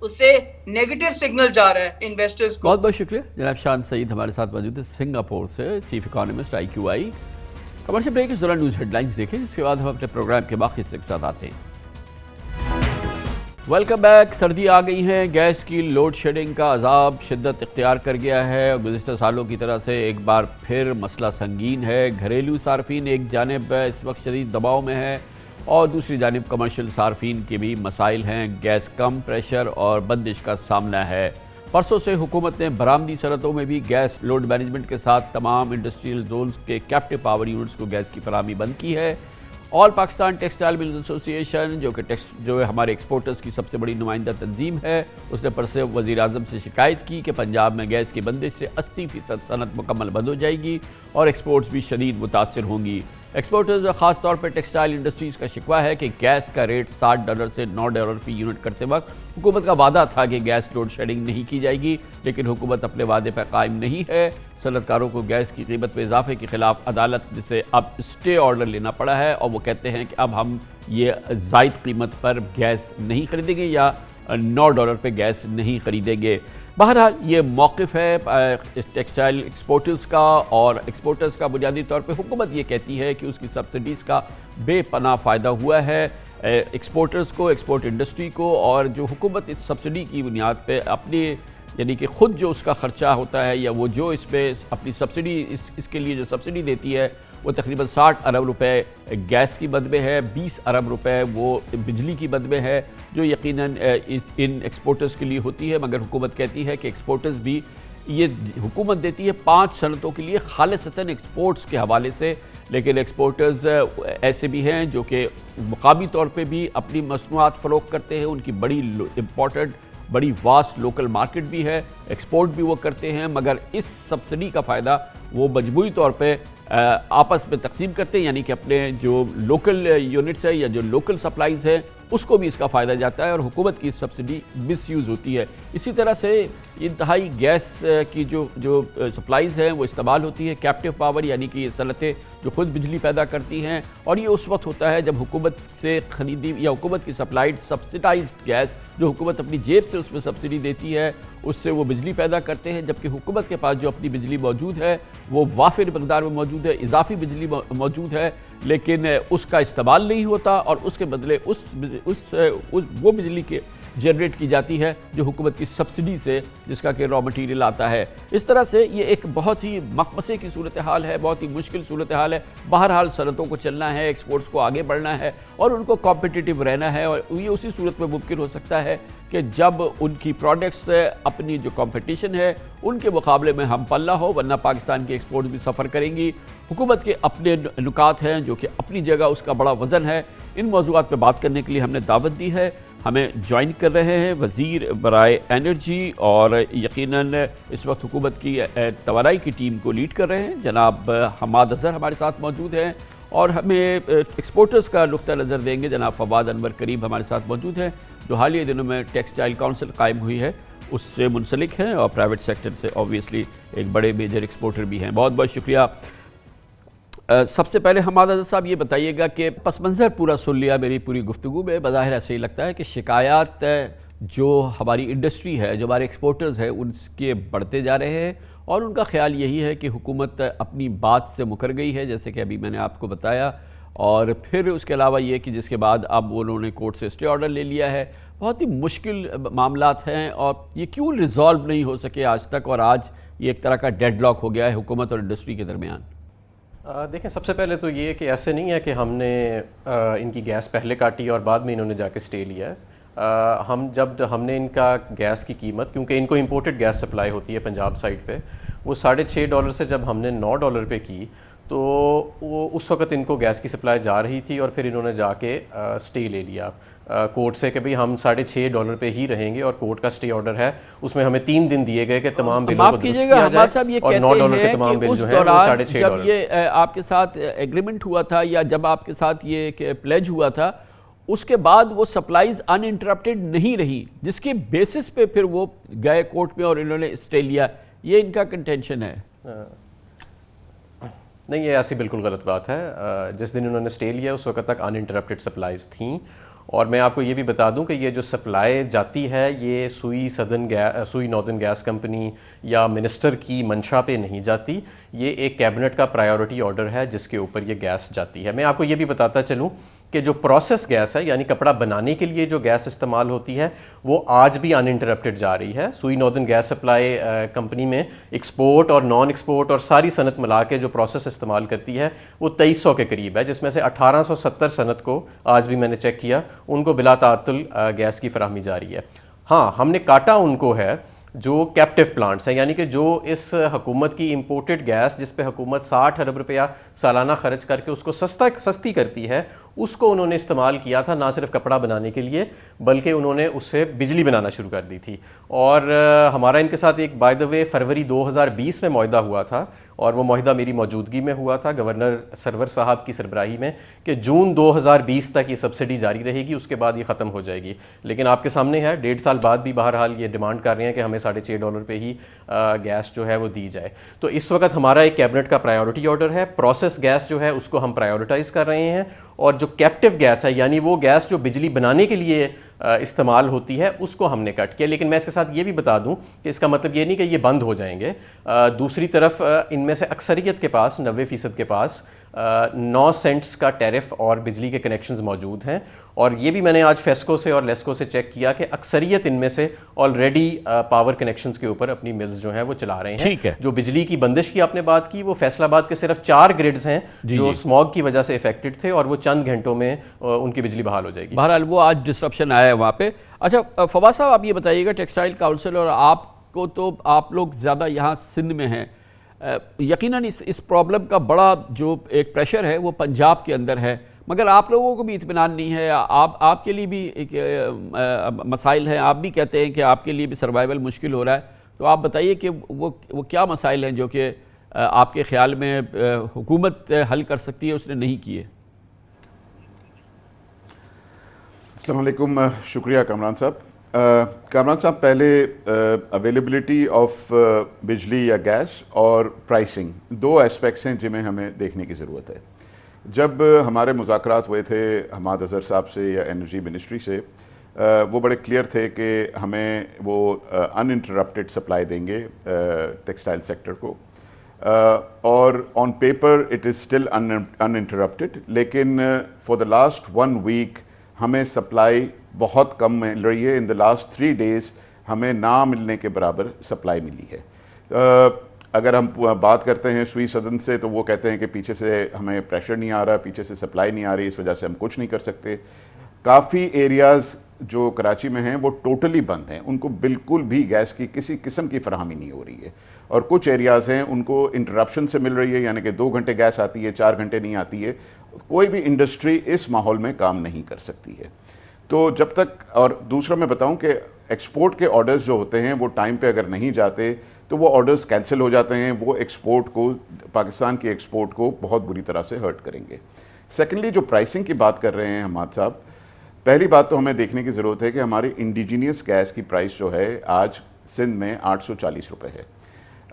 उससे नेगेटिव सिग्नल जा रहा है इन्वेस्टर्स को। बहुत बहुत शुक्रिया। जनाब शान सईद हमारे साथ मौजूद है सिंगापुर से, chief economist IQI। Commercial break के दौरान न्यूज़ हेडलाइंस देखें, जिसके बाद हम अपने प्रोग्राम के बाकी हिस्से के साथ आते हैं। Welcome back. सर्दी आ गई है, गैस की लोड शेडिंग का अजाब शिद्दत इख्तियार कर गया है और गुज़िश्ता सालों की तरह से एक बार फिर मसला संगीन है। घरेलू सार्फिन एक जानिब इस वक्त शदीद दबाव में है और दूसरी जानिब कमर्शियल सार्फिन के भी मसाइल हैं। गैस कम प्रेशर और बंदिश का सामना है। परसों से हुकूमत ने बरामदी सनतों में भी गैस लोड मैनेजमेंट के साथ तमाम इंडस्ट्रियल जोन्स के कैप्टिव पावर यूनिट्स को गैस की फराहमी बंद की है। All Pakistan textile mills association जो हमारे एक्सपोर्टर्स की सबसे बड़ी नुमाइंदा तंजीम है, उसने परसों वज़ीर आज़म से शिकायत की कि पंजाब में गैस की बंदिश से 80% सनत मुकम्मल बंद हो जाएगी और एक्सपोर्ट्स भी शदीद मुतासर होंगी। एक्सपोर्टर्स और ख़ास तौर पर टेक्सटाइल इंडस्ट्रीज़ का शिकवा है कि गैस का रेट $60 से $9 फी यूनिट करते वक्त हुकूमत का वादा था कि गैस लोड शेडिंग नहीं की जाएगी, लेकिन हुकूमत अपने वादे पर कायम नहीं है। सनतकारों को गैस की कीमत में इजाफे के खिलाफ अदालत से अब स्टे ऑर्डर लेना पड़ा है और वो कहते हैं कि अब हम ये ज़ायद कीमत पर गैस नहीं खरीदेंगे या $9 पे गैस नहीं खरीदेंगे। बहरहाल ये मौक़िफ़ है टेक्सटाइल एक्सपोर्टर्स का, और एक्सपोर्टर्स का बुनियादी तौर पे हुकूमत ये कहती है कि उसकी सब्सिडीज़ का बेपनाह फ़ायदा हुआ है एक्सपोर्टर्स को, एक्सपोर्ट इंडस्ट्री को, और जो हुकूमत इस सब्सिडी की बुनियाद पे अपनी यानी कि ख़ुद जो उसका ख़र्चा होता है या वो जो इस पर अपनी सब्सिडी इसके लिए जो सब्सिडी देती है वो तकरीबन 60 अरब रुपए गैस की मद में है, 20 अरब रुपए वो बिजली की मद में है, जो यकीनन इन एक्सपोर्टर्स के लिए होती है। मगर हुकूमत कहती है कि एक्सपोर्टर्स भी ये हुकूमत देती है 5 सनतों के लिए खालिसतन एक्सपोर्ट्स के हवाले से, लेकिन एक्सपोर्टर्स ऐसे भी हैं जो कि मुकामी तौर पे भी अपनी मसनूआत फ़रोख्त करते हैं, उनकी बड़ी इम्पोर्टेंट बड़ी वास्ट लोकल मार्केट भी है, एक्सपोर्ट भी वो करते हैं, मगर इस सब्सिडी का फ़ायदा वो मजबूरी तौर पे आपस में तकसीम करते हैं, यानी कि अपने जो लोकल यूनिट्स है या जो लोकल सप्लाईज़ है उसको भी इसका फ़ायदा जाता है और हुकूमत की सब्सिडी मिसयूज़ होती है। इसी तरह से इंतहाई गैस की जो सप्लाईज़ हैं वो इस्तेमाल होती है कैप्टिव पावर, यानी कि सनतें जो ख़ुद बिजली पैदा करती हैं, और ये उस वक्त होता है जब हुकूमत से खरीदी या हुकूमत की सप्लाइड सब्सिडाइज्ड गैस जो हुकूमत अपनी जेब से उसमें सब्सिडी देती है उससे वो बिजली पैदा करते हैं, जबकि हुकूमत के पास जो अपनी बिजली मौजूद है वो वाफिर मकदार में मौजूद है, इजाफी बिजली मौजूद है, लेकिन उसका इस्तेमाल नहीं होता और उसके बदले वो बिजली के जनरेट की जाती है जो हुकूमत की सब्सिडी से, जिसका कि रॉ मटीरियल आता है। इस तरह से ये एक बहुत ही मकमसे की सूरत हाल है, बहुत ही मुश्किल सूरत हाल है। बहरहाल सनतों को चलना है, एक्सपोर्ट्स को आगे बढ़ना है और उनको कॉम्पिटिटिव रहना है, और ये उसी सूरत में मुमकिन हो सकता है कि जब उनकी प्रोडक्ट्स अपनी जो कंपटीशन है उनके मुकाबले में हम पल्ला हो, वरना पाकिस्तान की एक्सपोर्ट्स भी सफ़र करेंगी। हुकूमत के अपने नुकात हैं जो कि अपनी जगह उसका बड़ा वज़न है। इन मौज़ूआत पर बात करने के लिए हमने दावत दी है। हमें ज्वाइन कर रहे हैं वज़ीर बराए एनर्जी और यकीनन इस वक्त हुकूमत की तवानाई की टीम को लीड कर रहे हैं जनाब हमाद अज़हर हमारे साथ मौजूद हैं, اور ہمیں ایکسپورٹرز کا نقطہ نظر دیں گے جناب فواد انور کریم ہمارے ساتھ موجود ہیں جو حالیہ دنوں میں ٹیکسٹائل کونسل قائم ہوئی ہے اس سے منسلک ہیں اور پرائیویٹ سیکٹر سے آبویسلی ایک بڑے میجر ایکسپورٹر بھی ہیں. بہت بہت شکریہ. سب سے پہلے حماد اظہر صاحب یہ بتائیے گا کہ پس منظر پورا سن لیا میری پوری گفتگو میں, بظاہر ایسے ہی لگتا ہے کہ شکایات جو ہماری انڈسٹری ہے جو ہمارے ایکسپورٹرز ہیں ان کے بڑھتے جا رہے ہیں اور ان کا خیال یہی ہے کہ حکومت اپنی بات سے مکر گئی ہے جیسے کہ ابھی میں نے آپ کو بتایا, اور پھر اس کے علاوہ یہ کہ جس کے بعد اب انہوں نے کورٹ سے اسٹے آرڈر لے لیا ہے. بہت ہی مشکل معاملات ہیں اور یہ کیوں ریزالو نہیں ہو سکے آج تک, اور آج یہ ایک طرح کا ڈیڈ لاک ہو گیا ہے حکومت اور انڈسٹری کے درمیان. دیکھیں سب سے پہلے تو یہ کہ ایسے نہیں ہے کہ ہم نے ان کی گیس پہلے کاٹی اور بعد میں انہوں نے جا کے اسٹے لیا ہے. ہم نے ان کا گیس کی قیمت, کیونکہ ان کو امپورٹڈ گیس سپلائی ہوتی ہے پنجاب سائڈ پہ, وہ $6.5 سے جب ہم نے $9 پہ کی تو وہ اس وقت ان کو گیس کی سپلائی جا رہی تھی اور پھر انہوں نے جا کے اسٹے لے لیا کورٹ سے کہ بھئی ہم $6.5 پہ ہی رہیں گے, اور کورٹ کا اسٹے آرڈر ہے اس میں ہمیں 3 دن دیے گئے کہ تمام بلوں کو درست کیا جائے, اور $9 کے تمام بل جو ہیں وہ $6.5. جب یہ آپ کے ساتھ ایگریمنٹ ہوا تھا یا جب آپ کے ساتھ یہ پلیج ہوا تھا اس کے بعد وہ سپلائیز ان انٹرپٹڈ نہیں رہی جس کے بیسس پہ پھر وہ گئے کورٹ میں اور انہوں نے اسٹے لیا, یہ ان کا کنٹینشن ہے. نہیں, یہ ایسی بالکل غلط بات ہے. جس دن انہوں نے اسٹے لیا اس وقت تک ان انٹرپٹڈ سپلائیز تھیں, اور میں آپ کو یہ بھی بتا دوں کہ یہ جو سپلائی جاتی ہے یہ سوئی ناردرن گیس کمپنی یا منسٹر کی منشا پہ نہیں جاتی, یہ ایک کیبنٹ کا پرائیورٹی آرڈر ہے جس کے اوپر یہ گیس جاتی ہے. میں آپ کو یہ بھی بتاتا چلوں کہ جو پروسیس گیس ہے یعنی کپڑا بنانے کے لیے جو گیس استعمال ہوتی ہے وہ آج بھی ان انٹرپٹڈ جا رہی ہے. سوئی ناردرن گیس سپلائی کمپنی میں ایکسپورٹ اور نان ایکسپورٹ اور ساری صنعت ملا کے جو پروسیس استعمال کرتی ہے وہ 2300 کے قریب ہے, جس میں سے 1870 صنعت کو آج بھی میں نے چیک کیا ان کو بلا تعطل گیس کی فراہمی جاری ہے. ہاں, ہم نے کاٹا ان کو ہے جو کیپٹیو پلانٹس ہیں, یعنی کہ جو اس حکومت کی امپورٹڈ گیس جس پہ حکومت 60 ارب روپیہ سالانہ خرچ کر کے اس کو سستی کرتی ہے, اس کو انہوں نے استعمال کیا تھا نہ صرف کپڑا بنانے کے لیے بلکہ انہوں نے اس سے بجلی بنانا شروع کر دی تھی. اور ہمارا ان کے ساتھ ایک بائی دا وے فروری 2020 میں معاہدہ ہوا تھا, اور وہ معاہدہ میری موجودگی میں ہوا تھا گورنر سرور صاحب کی سربراہی میں کہ جون 2020 تک یہ سبسڈی جاری رہے گی, اس کے بعد یہ ختم ہو جائے گی. لیکن آپ کے سامنے ہے 1.5 سال بعد بھی بہرحال یہ ڈیمانڈ کر رہے ہیں کہ ہمیں $6.5 پہ ہی گیس جو ہے وہ دی جائے. تو اس وقت ہمارا ایک کیبنٹ کا پرائیورٹی آرڈر ہے, پروسیس گیس جو ہے اس کو ہم پرائیورٹائز کر رہے ہیں, اور جو کیپٹیو گیس ہے یعنی وہ گیس جو بجلی بنانے کے لیے استعمال ہوتی ہے اس کو ہم نے کٹ کیا. لیکن میں اس کے ساتھ یہ بھی بتا دوں کہ اس کا مطلب یہ نہیں کہ یہ بند ہو جائیں گے. دوسری طرف ان میں سے اکثریت کے پاس 90% کے پاس 9 سینٹس کا ٹیرف اور بجلی کے کنیکشنز موجود ہیں, اور یہ بھی میں نے آج فیسکو سے اور لیسکو سے چیک کیا کہ اکثریت ان میں سے آلریڈی پاور کنیکشنز کے اوپر اپنی ملز جو ہیں وہ چلا رہے ہیں. جو بجلی کی بندش کی آپ نے بات کی وہ فیصل آباد کے صرف 4 گریڈز ہیں جو اسموگ کی وجہ سے افیکٹڈ تھے, اور وہ چند گھنٹوں میں ان کی بجلی بحال ہو جائے گی. بہرحال وہ آج ڈسرپشن آیا ہے وہاں پہ. اچھا فواد صاحب آپ یہ بتائیے گا ٹیکسٹائل کاؤنسل اور آپ کو تو آپ لوگ زیادہ یہاں سندھ میں ہیں, یقیناً اس پرابلم کا بڑا جو ایک پریشر ہے وہ پنجاب کے اندر ہے, مگر آپ لوگوں کو بھی اطمینان نہیں ہے. آپ کے لیے بھی ایک مسائل ہیں, آپ بھی کہتے ہیں کہ آپ کے لیے بھی سروائیول مشکل ہو رہا ہے, تو آپ بتائیے کہ وہ کیا مسائل ہیں جو کہ آپ کے خیال میں حکومت حل کر سکتی ہے اس نے نہیں کیے. السلام علیکم, شکریہ کامران صاحب. کامران صاحب, پہلے اویلیبلٹی آف بجلی یا گیس اور پرائسنگ 2 ایسپیکٹس ہیں جنہیں ہمیں دیکھنے کی ضرورت ہے. جب ہمارے مذاکرات ہوئے تھے حماد اظہر صاحب سے یا انرجی منسٹری سے, وہ بڑے کلیئر تھے کہ ہمیں وہ ان انٹرپٹڈ سپلائی دیں گے ٹیکسٹائل سیکٹر کو, اور on paper it is still in interrupted, لیکن فار دا لاسٹ 1 ویک ہمیں سپلائی بہت کم مل رہی ہے. ان دا لاسٹ 3 days ہمیں نہ ملنے کے برابر سپلائی ملی ہے. اگر ہم بات کرتے ہیں سوئی سدن سے تو وہ کہتے ہیں کہ پیچھے سے ہمیں پریشر نہیں آ رہا, پیچھے سے سپلائی نہیں آ رہی, اس وجہ سے ہم کچھ نہیں کر سکتے. کافی ایریاز جو کراچی میں ہیں وہ ٹوٹلی بند ہیں, ان کو بالکل بھی گیس کی کسی قسم کی فراہمی نہیں ہو رہی ہے, اور کچھ ایریاز ہیں ان کو انٹرپشن سے مل رہی ہے, یعنی کہ 2 گھنٹے گیس آتی ہے, 4 گھنٹے نہیں آتی ہے. کوئی بھی انڈسٹری اس ماحول میں کام نہیں کر سکتی ہے. تو جب تک, اور دوسرا میں بتاؤں کہ ایکسپورٹ کے آرڈرز جو ہوتے ہیں وہ ٹائم پہ اگر نہیں جاتے تو وہ آرڈرز کینسل ہو جاتے ہیں, وہ ایکسپورٹ کو पाकिस्तान की एक्सपोर्ट को बहुत बुरी तरह से हर्ट करेंगे। सेकेंडली, जो प्राइसिंग की बात कर रहे हैं हमाद साहब, पहली बात तो हमें देखने की ज़रूरत है कि हमारी इंडिजीनियस गैस की प्राइस जो है आज सिंध में 840 रुपये है।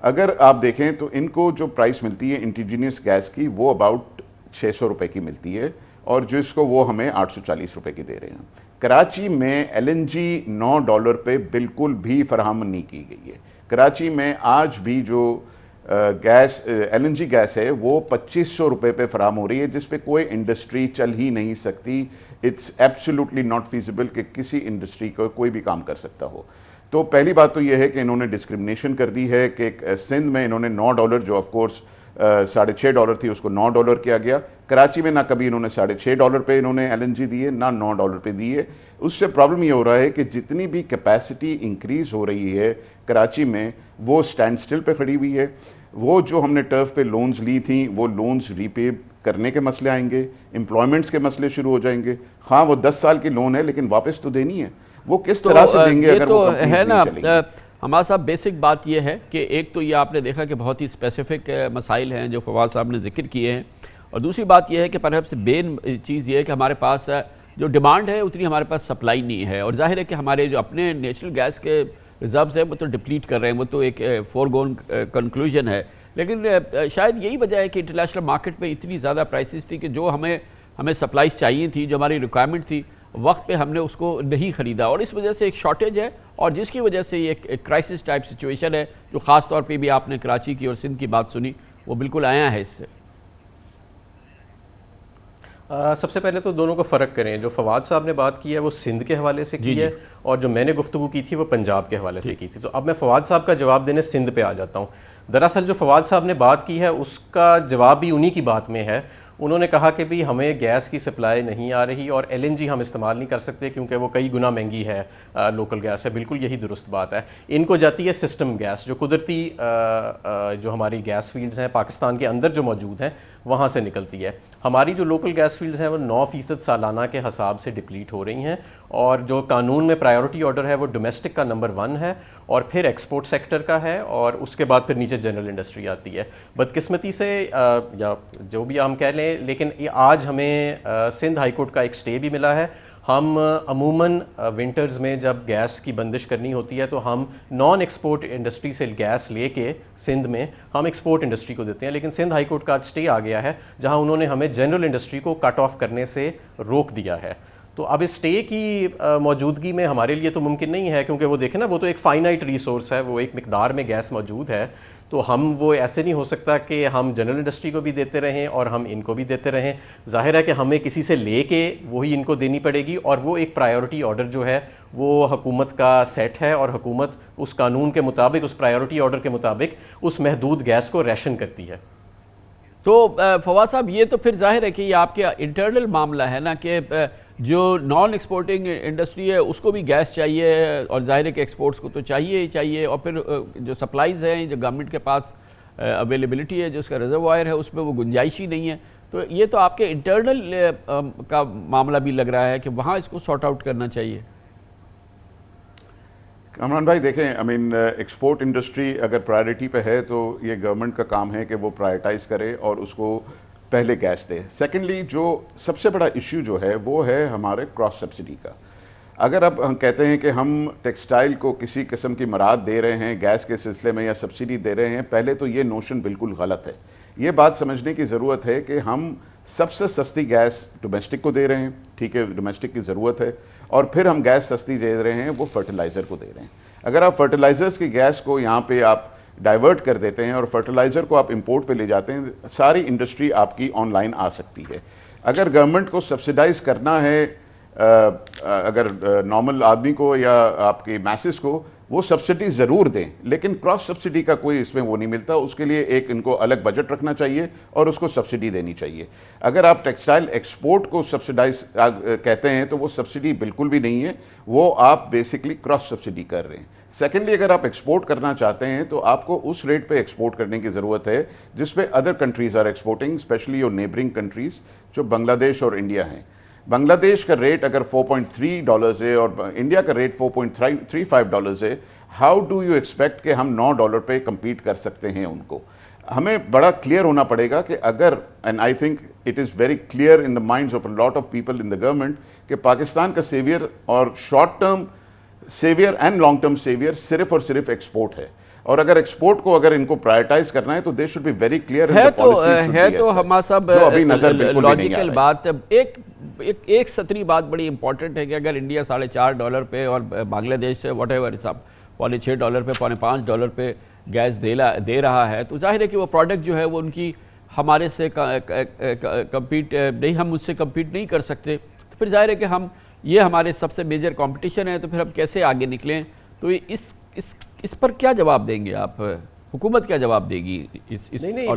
अगर आप देखें तो इनको जो प्राइस मिलती है इंडिजीनियस गैस की वो अबाउट 600 रुपये की मिलती है, और जिसको वो हमें 840 रुपये की दे रहे हैं। कराची में LNG $9 पे बिल्कुल भी फराहम नहीं की गई है। कराची में आज भी जो गैस LNG गैस है वो 2500 रुपये पे फराहम हो रही है, जिस पे कोई इंडस्ट्री चल ही नहीं सकती। इट्स एब्सोल्युटली नॉट फीजिबल कि किसी इंडस्ट्री को कोई भी काम कर सकता हो। तो पहली बात तो ये है कि इन्होंने डिस्क्रिमिनेशन कर दी है कि सिंध में इन्होंने $9 जो ऑफ कोर्स $6.5 थी उसको $9 किया गया। कराची में ना कभी इन्होंने $6.5 पे इन्होंने LNG दी है, ना $9 पे दी है। उससे प्रॉब्लम ये हो रहा है कि जितनी भी कैपेसिटी इंक्रीज़ हो रही है कराची में वो स्टैंड स्टिल पे खड़ी हुई है। वो जो हमने टर्फ पे लोन्स ली थी वो लोन्स रीपे करने के मसले आएंगे, एम्प्लॉयमेंट्स के मसले शुरू हो जाएंगे। हाँ, वो 10 साल की लोन है लेकिन वापस तो देनी है, वो किस तरह से देंगे अगर तो वो कंपनीज है ना। नहीं चलेंगी। हमारे साहब बेसिक बात ये है कि एक तो ये आपने देखा कि बहुत ही स्पेसिफिक मसाइल हैं जो फवाद साहब ने जिक्र किए हैं, और दूसरी बात ये है कि परहैप्स मेन चीज़ ये है कि हमारे पास जो डिमांड है उतनी हमारे पास सप्लाई नहीं है, और जाहिर है कि हमारे जो अपने नेचुरल गैस के रिजर्व्स हैं वो तो डिप्लीट कर रहे हैं, वो तो एक फोरगोन कंक्लूजन है। लेकिन शायद यही वजह है कि इंटरनेशनल मार्केट में इतनी ज़्यादा प्राइसेस थी कि जो हमें सप्लाईज चाहिए थी, जो हमारी रिक्वायरमेंट थी, वक्त पे हमने उसको नहीं ख़रीदा, और इस वजह से एक शॉर्टेज है, और जिसकी वजह से ये एक क्राइसिस टाइप सिचुएशन है जो ख़ास तौर पे भी आपने कराची की और सिंध की बात सुनी, वो बिल्कुल आया है इससे। सबसे पहले तो दोनों को फ़र्क करें। जो फवाद साहब ने बात की है वो सिंध के हवाले से की है, और जो मैंने गुफ्तगू की थी वो पंजाब के हवाले से की थी। तो अब मैं फवाद साहब का जवाब देने सिंध पे आ जाता हूँ। दरअसल जो फवाद साहब ने बात की है उसका जवाब भी उन्हीं की बात में है। उन्होंने कहा कि भी हमें गैस की सप्लाई नहीं आ रही और LNG हम इस्तेमाल नहीं कर सकते क्योंकि वो कई गुना महंगी है लोकल गैस है। बिल्कुल यही दुरुस्त बात है। इनको जाती है सिस्टम गैस, जो कुदरती जो हमारी गैस फील्ड्स हैं पाकिस्तान के अंदर जो मौजूद हैं वहाँ से निकलती है। हमारी जो लोकल गैस फील्ड्स हैं वो 9% सालाना के हिसाब से डिप्लीट हो रही हैं, और जो कानून में प्रायोरिटी ऑर्डर है वो डोमेस्टिक का नंबर 1 है, और फिर एक्सपोर्ट सेक्टर का है, और उसके बाद फिर नीचे जनरल इंडस्ट्री आती है। बदकिस्मती से या जो भी हम कह लें, लेकिन आज हमें सिंध हाई कोर्ट का एक स्टे भी मिला है। हम अमूमन विंटर्स में जब गैस की बंदिश करनी होती है तो हम नॉन एक्सपोर्ट इंडस्ट्री से गैस लेके सिंध में हम एक्सपोर्ट इंडस्ट्री को देते हैं, लेकिन सिंध हाई कोर्ट का आज स्टे आ गया है जहां उन्होंने हमें जनरल इंडस्ट्री को कट ऑफ करने से रोक दिया है। तो अब इस स्टे की मौजूदगी में हमारे लिए तो मुमकिन नहीं है, क्योंकि वो देखें ना, वो तो एक फाइनाइट रिसोर्स है, वो एक मिकदार में गैस मौजूद है। तो हम वो ऐसे नहीं हो सकता कि हम जनरल इंडस्ट्री को भी देते रहें और हम इनको भी देते रहें। जाहिर है कि हमें किसी से लेके वही इनको देनी पड़ेगी, और वो एक प्रायोरिटी ऑर्डर जो है वो हुकूमत का सेट है, और हुकूमत उस कानून के मुताबिक, उस प्रायोरिटी ऑर्डर के मुताबिक उस महदूद गैस को रैशन करती है। तो फवाद साहब, ये तो फिर जाहिर है कि ये आपके इंटरनल मामला है ना, कि जो नॉन एक्सपोर्टिंग इंडस्ट्री है उसको भी गैस चाहिए, और जाहिर है कि एक्सपोर्ट्स को तो चाहिए ही चाहिए, और फिर जो सप्लाईज़ हैं, जो गवर्नमेंट के पास अवेलेबिलिटी है, जो उसका रिजर्वायर है, उसमें वो गुंजाइश ही नहीं है। तो ये तो आपके इंटरनल का मामला भी लग रहा है कि वहाँ इसको सॉर्ट आउट करना चाहिए। कामरान भाई देखें, आई मीन एक्सपोर्ट इंडस्ट्री अगर प्रायोरिटी पे है तो ये गवर्नमेंट का काम है कि वो प्रायोरिटाइज़ करे और उसको पहले गैस दे। सेकेंडली, जो सबसे बड़ा इश्यू जो है वो है हमारे क्रॉस सब्सिडी का। अगर अब हम कहते हैं कि हम टेक्सटाइल को किसी किस्म की मराद दे रहे हैं गैस के सिलसिले में या सब्सिडी दे रहे हैं, पहले तो ये नोशन बिल्कुल गलत है। ये बात समझने की ज़रूरत है कि हम सबसे सस्ती गैस डोमेस्टिक को दे रहे हैं, ठीक है, डोमेस्टिक की ज़रूरत है, और फिर हम गैस सस्ती दे रहे हैं वो फर्टिलाइज़र को दे रहे हैं। अगर आप फर्टिलाइज़र्स की गैस को यहाँ पे आप डाइवर्ट कर देते हैं और फर्टिलाइज़र को आप इंपोर्ट पे ले जाते हैं, सारी इंडस्ट्री आपकी ऑनलाइन आ सकती है। अगर गवर्नमेंट को सब्सिडाइज़ करना है अगर नॉर्मल आदमी को या आपके मैसेस को, वो सब्सिडी ज़रूर दें, लेकिन क्रॉस सब्सिडी का कोई इसमें वो नहीं मिलता। उसके लिए एक इनको अलग बजट रखना चाहिए और उसको सब्सिडी देनी चाहिए। अगर आप टेक्सटाइल एक्सपोर्ट को सब्सिडाइज कहते हैं तो वो सब्सिडी बिल्कुल भी नहीं है, वो आप बेसिकली क्रॉस सब्सिडी कर रहे हैं। सेकेंडली, अगर आप एक्सपोर्ट करना चाहते हैं तो आपको उस रेट पे एक्सपोर्ट करने की ज़रूरत है जिस पे other countries are exporting, specially your neighbouring countries जो बांग्लादेश और इंडिया हैं। बांग्लादेश का रेट अगर $4.3 है और इंडिया का रेट $4.35 है, हाउ डू यू एक्सपेक्ट कि हम $9 पे compete कर सकते हैं उनको? हमें बड़ा क्लियर होना पड़ेगा कि अगर, and I think it is very clear in the minds of a lot of people in the government, कि पाकिस्तान का सेवियर और short term saviour and long term saviour सिर्फ और सिर्फ एक्सपोर्ट है, और अगर एक्सपोर्ट को अगर इनको प्रायोरिटाइज करना है तो they should be very clear है तो हमारा सब लॉजिकल बात। एक सतरी बात बड़ी इंपॉर्टेंट है कि अगर इंडिया $4.5 पे और बांग्लादेश से वट एवर साहब $6.25 पे $5 पे गैस दे रहा है, तो जाहिर है कि वो प्रोडक्ट जो है वो उनकी हमारे से कम्पीट नहीं, हम उससे कम्पीट नहीं कर सकते, तो फिर जाहिर है कि हम ये हमारे सबसे मेजर कंपटीशन है, तो फिर हम कैसे आगे निकलें? तो इस पर क्या जवाब देंगे आप? हुकूमत क्या जवाब देगी इस नहीं,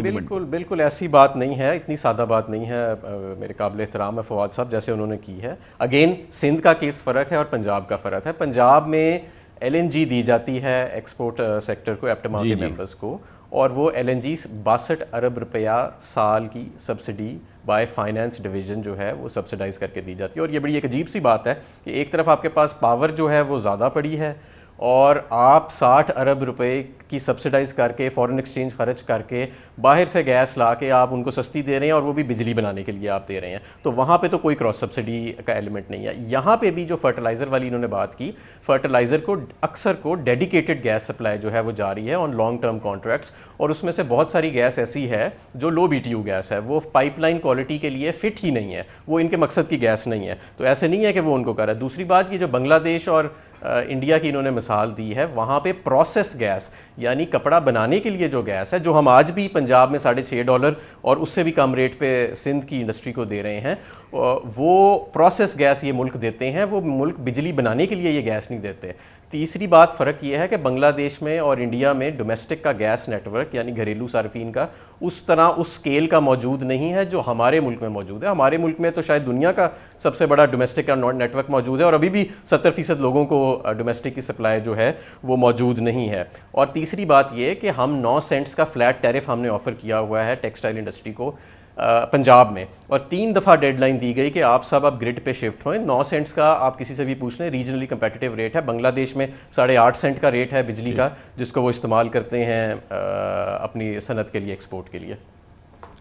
बिल्कुल ऐसी बात नहीं है, इतनी सादा बात नहीं है। मेरे काबिल एहतराम है फवाद साहब जैसे उन्होंने की है। अगेन सिंध का केस फ़र्क है और पंजाब का फ़र्क है। पंजाब में LNG दी जाती है एक्सपोर्ट सेक्टर को, एप्टमा के मेंबर्स को, और वो LNG 62 अरब रुपया साल की सब्सिडी बाय फाइनेंस डिवीज़न जो है वो सब्सिडाइज़ करके दी जाती है। और ये बड़ी एक अजीब सी बात है कि एक तरफ आपके पास पावर जो है वो ज़्यादा पड़ी है और आप 60 अरब रुपए की सब्सिडाइज़ करके फॉरेन एक्सचेंज खर्च करके बाहर से गैस ला के आप उनको सस्ती दे रहे हैं, और वो भी बिजली बनाने के लिए आप दे रहे हैं। तो वहाँ पे तो कोई क्रॉस सब्सिडी का एलिमेंट नहीं है। यहाँ पे भी जो फर्टिलाइज़र वाली इन्होंने बात की, फर्टिलाइज़र को अक्सर को डेडिकेटेड गैस सप्लाई जो है वो जारी है ऑन लॉन्ग टर्म कॉन्ट्रैक्ट्स, और उसमें से बहुत सारी गैस ऐसी है जो लो BTU गैस है, वो पाइपलाइन क्वालिटी के लिए फिट ही नहीं है, वो इनके मकसद की गैस नहीं है। तो ऐसे नहीं है कि वो उनको कर रहा है। दूसरी बात की जो बांग्लादेश और इंडिया की इन्होंने मिसाल दी है, वहाँ पे प्रोसेस गैस यानी कपड़ा बनाने के लिए जो गैस है, जो हम आज भी पंजाब में $6.5 और उससे भी कम रेट पे सिंध की इंडस्ट्री को दे रहे हैं, वो प्रोसेस गैस ये मुल्क देते हैं, वो मुल्क बिजली बनाने के लिए ये गैस नहीं देते। तीसरी बात फ़र्क ये है कि बांग्लादेश में और इंडिया में डोमेस्टिक का गैस नेटवर्क यानी घरेलू सार्फिन का उस तरह उस स्केल का मौजूद नहीं है जो हमारे मुल्क में मौजूद है। हमारे मुल्क में तो शायद दुनिया का सबसे बड़ा डोमेस्टिक का नेटवर्क मौजूद है, और अभी भी 70% लोगों को डोमेस्टिक की सप्लाई जो है वो मौजूद नहीं है। और तीसरी बात ये कि हम 9 सेंट्स का फ्लैट टैरिफ हमने ऑफ़र किया हुआ है टेक्सटाइल इंडस्ट्री को पंजाब में, और 3 दफ़ा डेडलाइन दी गई कि आप सब अब ग्रिड पे शिफ्ट हों। 9 सेंट्स का आप किसी से भी पूछ लें रीजनली कंपेटिटिव रेट है। बांग्लादेश में 8.5 सेंट का रेट है बिजली का, जिसको वो इस्तेमाल करते हैं अपनी सनत के लिए, एक्सपोर्ट के लिए।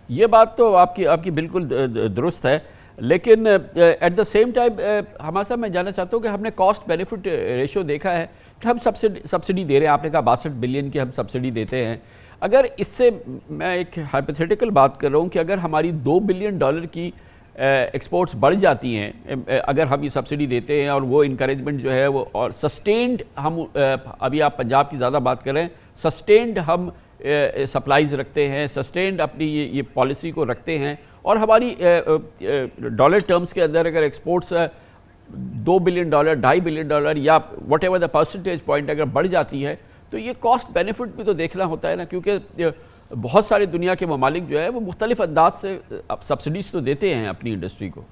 ये बात तो आपकी बिल्कुल दुरुस्त है, लेकिन एट द सेम टाइम हमारे साथ मैं जानना चाहता हूँ कि हमने कॉस्ट बेनिफिट रेशो देखा है कि हम सब्सिडी दे रहे हैं। आपने कहा 62 बिलियन की हम सब्सिडी देते हैं। अगर इससे मैं एक हाइपोथेटिकल बात कर रहा हूँ कि अगर हमारी $2 बिलियन की एक्सपोर्ट्स बढ़ जाती हैं, अगर हम ये सब्सिडी देते हैं और वो इनकरेजमेंट जो है वो, और सस्टेन्ड हम अभी आप पंजाब की ज़्यादा बात कर रहे हैं, सस्टेन्ड हम सप्लाईज रखते हैं, सस्टेन्ड अपनी ये पॉलिसी को रखते हैं, और हमारी डॉलर टर्म्स के अंदर अगर एक्सपोर्ट्स $2 बिलियन, $2.5 बिलियन या what ever the percentage point अगर बढ़ जाती है, तो ये कॉस्ट बेनिफिट भी तो देखना होता है ना, क्योंकि बहुत सारे दुनिया के ममालिक जो है वो मुख्तलिफ अंदाज से सब्सिडीज तो देते हैं अपनी इंडस्ट्री को।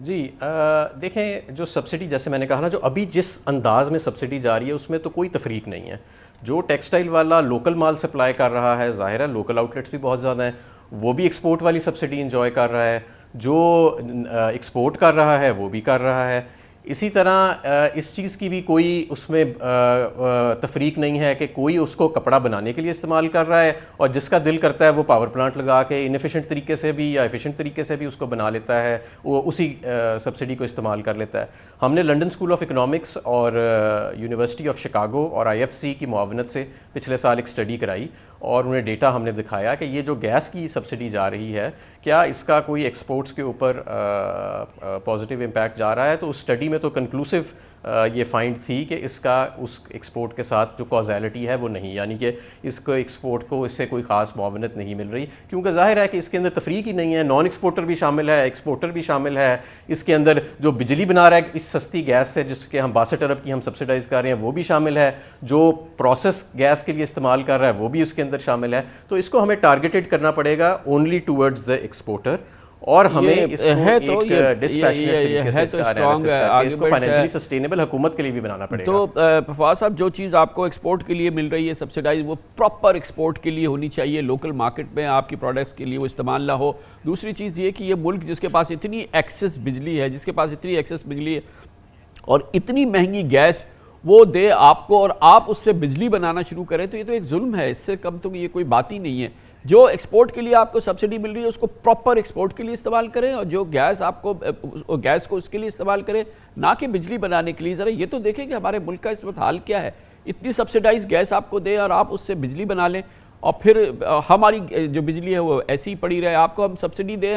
जी देखें, जो सब्सिडी जैसे मैंने कहा ना, जो अभी जिस अंदाज में सब्सिडी जा रही है उसमें तो कोई तफरीक नहीं है। जो टेक्सटाइल वाला लोकल माल सप्लाई कर रहा है, ज़ाहिर है लोकल आउटलेट्स भी बहुत ज़्यादा हैं, वो भी एक्सपोर्ट वाली सब्सिडी इंजॉय कर रहा है। जो एक्सपोर्ट कर रहा है वो भी कर रहा है। इसी तरह इस चीज़ की भी कोई उसमें तफरीक नहीं है कि कोई उसको कपड़ा बनाने के लिए इस्तेमाल कर रहा है और जिसका दिल करता है वो पावर प्लांट लगा के इनएफिशिएंट तरीके से भी या एफिशिएंट तरीके से भी उसको बना लेता है, वो उसी सब्सिडी को इस्तेमाल कर लेता है। हमने लंदन स्कूल ऑफ इकनॉमिक्स और यूनिवर्सिटी ऑफ शिकागो और IFC की मुआवनत से पिछले साल एक स्टडी कराई और उन्हें डेटा हमने दिखाया कि ये जो गैस की सब्सिडी जा रही है, क्या इसका कोई एक्सपोर्ट्स के ऊपर पॉजिटिव इम्पैक्ट जा रहा है। तो उस स्टडी में तो कंक्लूसिव ये फाइंड थी कि इसका उस एक्सपोर्ट के साथ जो कॉजैलिटी है वो नहीं, यानी कि इसको एक्सपोर्ट को इससे कोई ख़ास मुआवनत नहीं मिल रही, क्योंकि ज़ाहिर है कि इसके अंदर तफरीक ही नहीं है। नॉन एक्सपोर्टर भी शामिल है, एक्सपोर्टर भी शामिल है, इसके अंदर जो बिजली बना रहा है इस सस्ती गैस से जिसके हम 62 अरब की हम सब्सिडाइज़ कर रहे हैं वो भी शामिल है, जो प्रोसेस गैस के लिए इस्तेमाल कर रहा है वो भी उसके अंदर शामिल है। तो इसको हमें टारगेटेड करना पड़ेगा ओनली टूवर्ड्स द एक्सपोर्टर, और हमें इसको एक डिस्पैशनेट तरीके से इसका एनालिसिस करके इसको फाइनेंशियली सस्टेनेबल हुकूमत के लिए भी बनाना पड़ेगा। तो फवाद साहब, जो चीज़ आपको एक्सपोर्ट के लिए मिल रही है सब्सिडाइज, वो प्रॉपर एक्सपोर्ट के लिए होनी चाहिए, लोकल मार्केट में आपकी प्रोडक्ट्स के लिए वो इस्तेमाल ना हो। दूसरी चीज़ ये कि ये मुल्क जिसके पास इतनी एक्सेस बिजली है, जिसके पास इतनी एक्सेस बिजली है اور اتنی مہنگی گیس وہ دے آپ کو اور آپ اس سے بجلی بنانا شروع کریں تو یہ تو ایک ظلم ہے. اس سے کم تو یہ کوئی بات ہی نہیں ہے. جو ایکسپورٹ کے لیے آپ کو سبسڈی مل رہی ہے اس کو پراپر ایکسپورٹ کے لیے استعمال کریں, اور جو گیس آپ کو گیس کو اس کے لیے استعمال کریں, نہ کہ بجلی بنانے کے لیے. ذرا یہ تو دیکھیں کہ ہمارے ملک کا اس وقت حال کیا ہے. اتنی سبسڈائز گیس آپ کو دیں اور آپ اس سے بجلی بنا لیں, اور پھر ہماری جو بجلی ہے وہ ایسی ہی پڑی رہے. آپ کو ہم سبسڈی دیں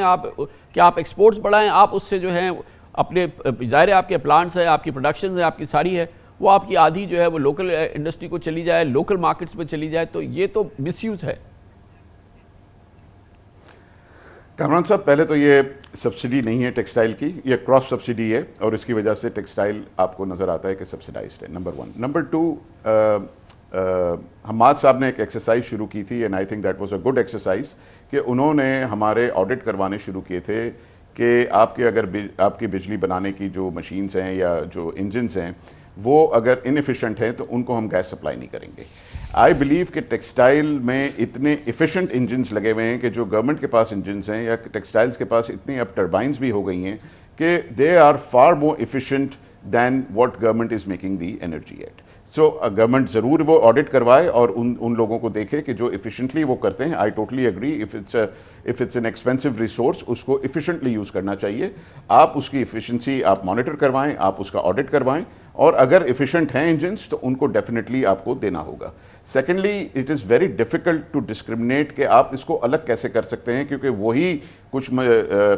کہ آپ ایکسپورٹس بڑھائیں, آپ اس سے جو ہیں اپنے ظاہر ہے آپ کے پلانٹس ہیں, آپ کی پروڈکشنز ہیں, آپ کی ساری ہے, وہ آپ کی آدھی جو ہے وہ لوکل انڈسٹری کو چلی جائے, لوکل مارکیٹس میں چلی جائے, تو یہ تو مس یوز ہے. کامران صاحب, پہلے تو یہ سبسڈی نہیں ہے ٹیکسٹائل کی, یہ کراس سبسڈی ہے, اور اس کی وجہ سے ٹیکسٹائل آپ کو نظر آتا ہے کہ سبسڈائزڈ ہے, نمبر 1. نمبر 2, حماد صاحب نے ایک ایکسرسائز شروع کی تھی, and I think that was a good exercise, کہ انہوں نے ہمارے آڈٹ کروانے شروع کیے تھے کہ آپ کے اگر آپ کی بجلی بنانے کی جو مشینز ہیں یا جو انجنز ہیں وہ اگر انیفیشینٹ ہیں تو ان کو ہم گیس سپلائی نہیں کریں گے. آئی بلیو کہ ٹیکسٹائل میں اتنے ایفیشینٹ انجنز لگے ہوئے ہیں کہ جو گورنمنٹ کے پاس انجنز ہیں یا ٹیکسٹائلز کے پاس اتنی اب ٹربائنز بھی ہو گئی ہیں کہ they are far more efficient than what government is making the energy at. So government ضرور وہ آڈٹ کروائے اور ان لوگوں کو دیکھے کہ جو ایفیشینٹلی وہ کرتے ہیں. I totally agree, if it's an expensive resource اس کو ایفیشینٹلی یوز کرنا چاہیے. آپ اس کی ایفیشنسی آپ مانیٹر کروائیں, آپ اس کا آڈٹ کروائیں, اور اگر ایفیشینٹ ہیں انجنس تو ان کو ڈیفینیٹلی آپ کو دینا ہوگا. Secondly, it is very difficult to discriminate کہ آپ اس کو الگ کیسے کر سکتے ہیں, کیونکہ وہی کچھ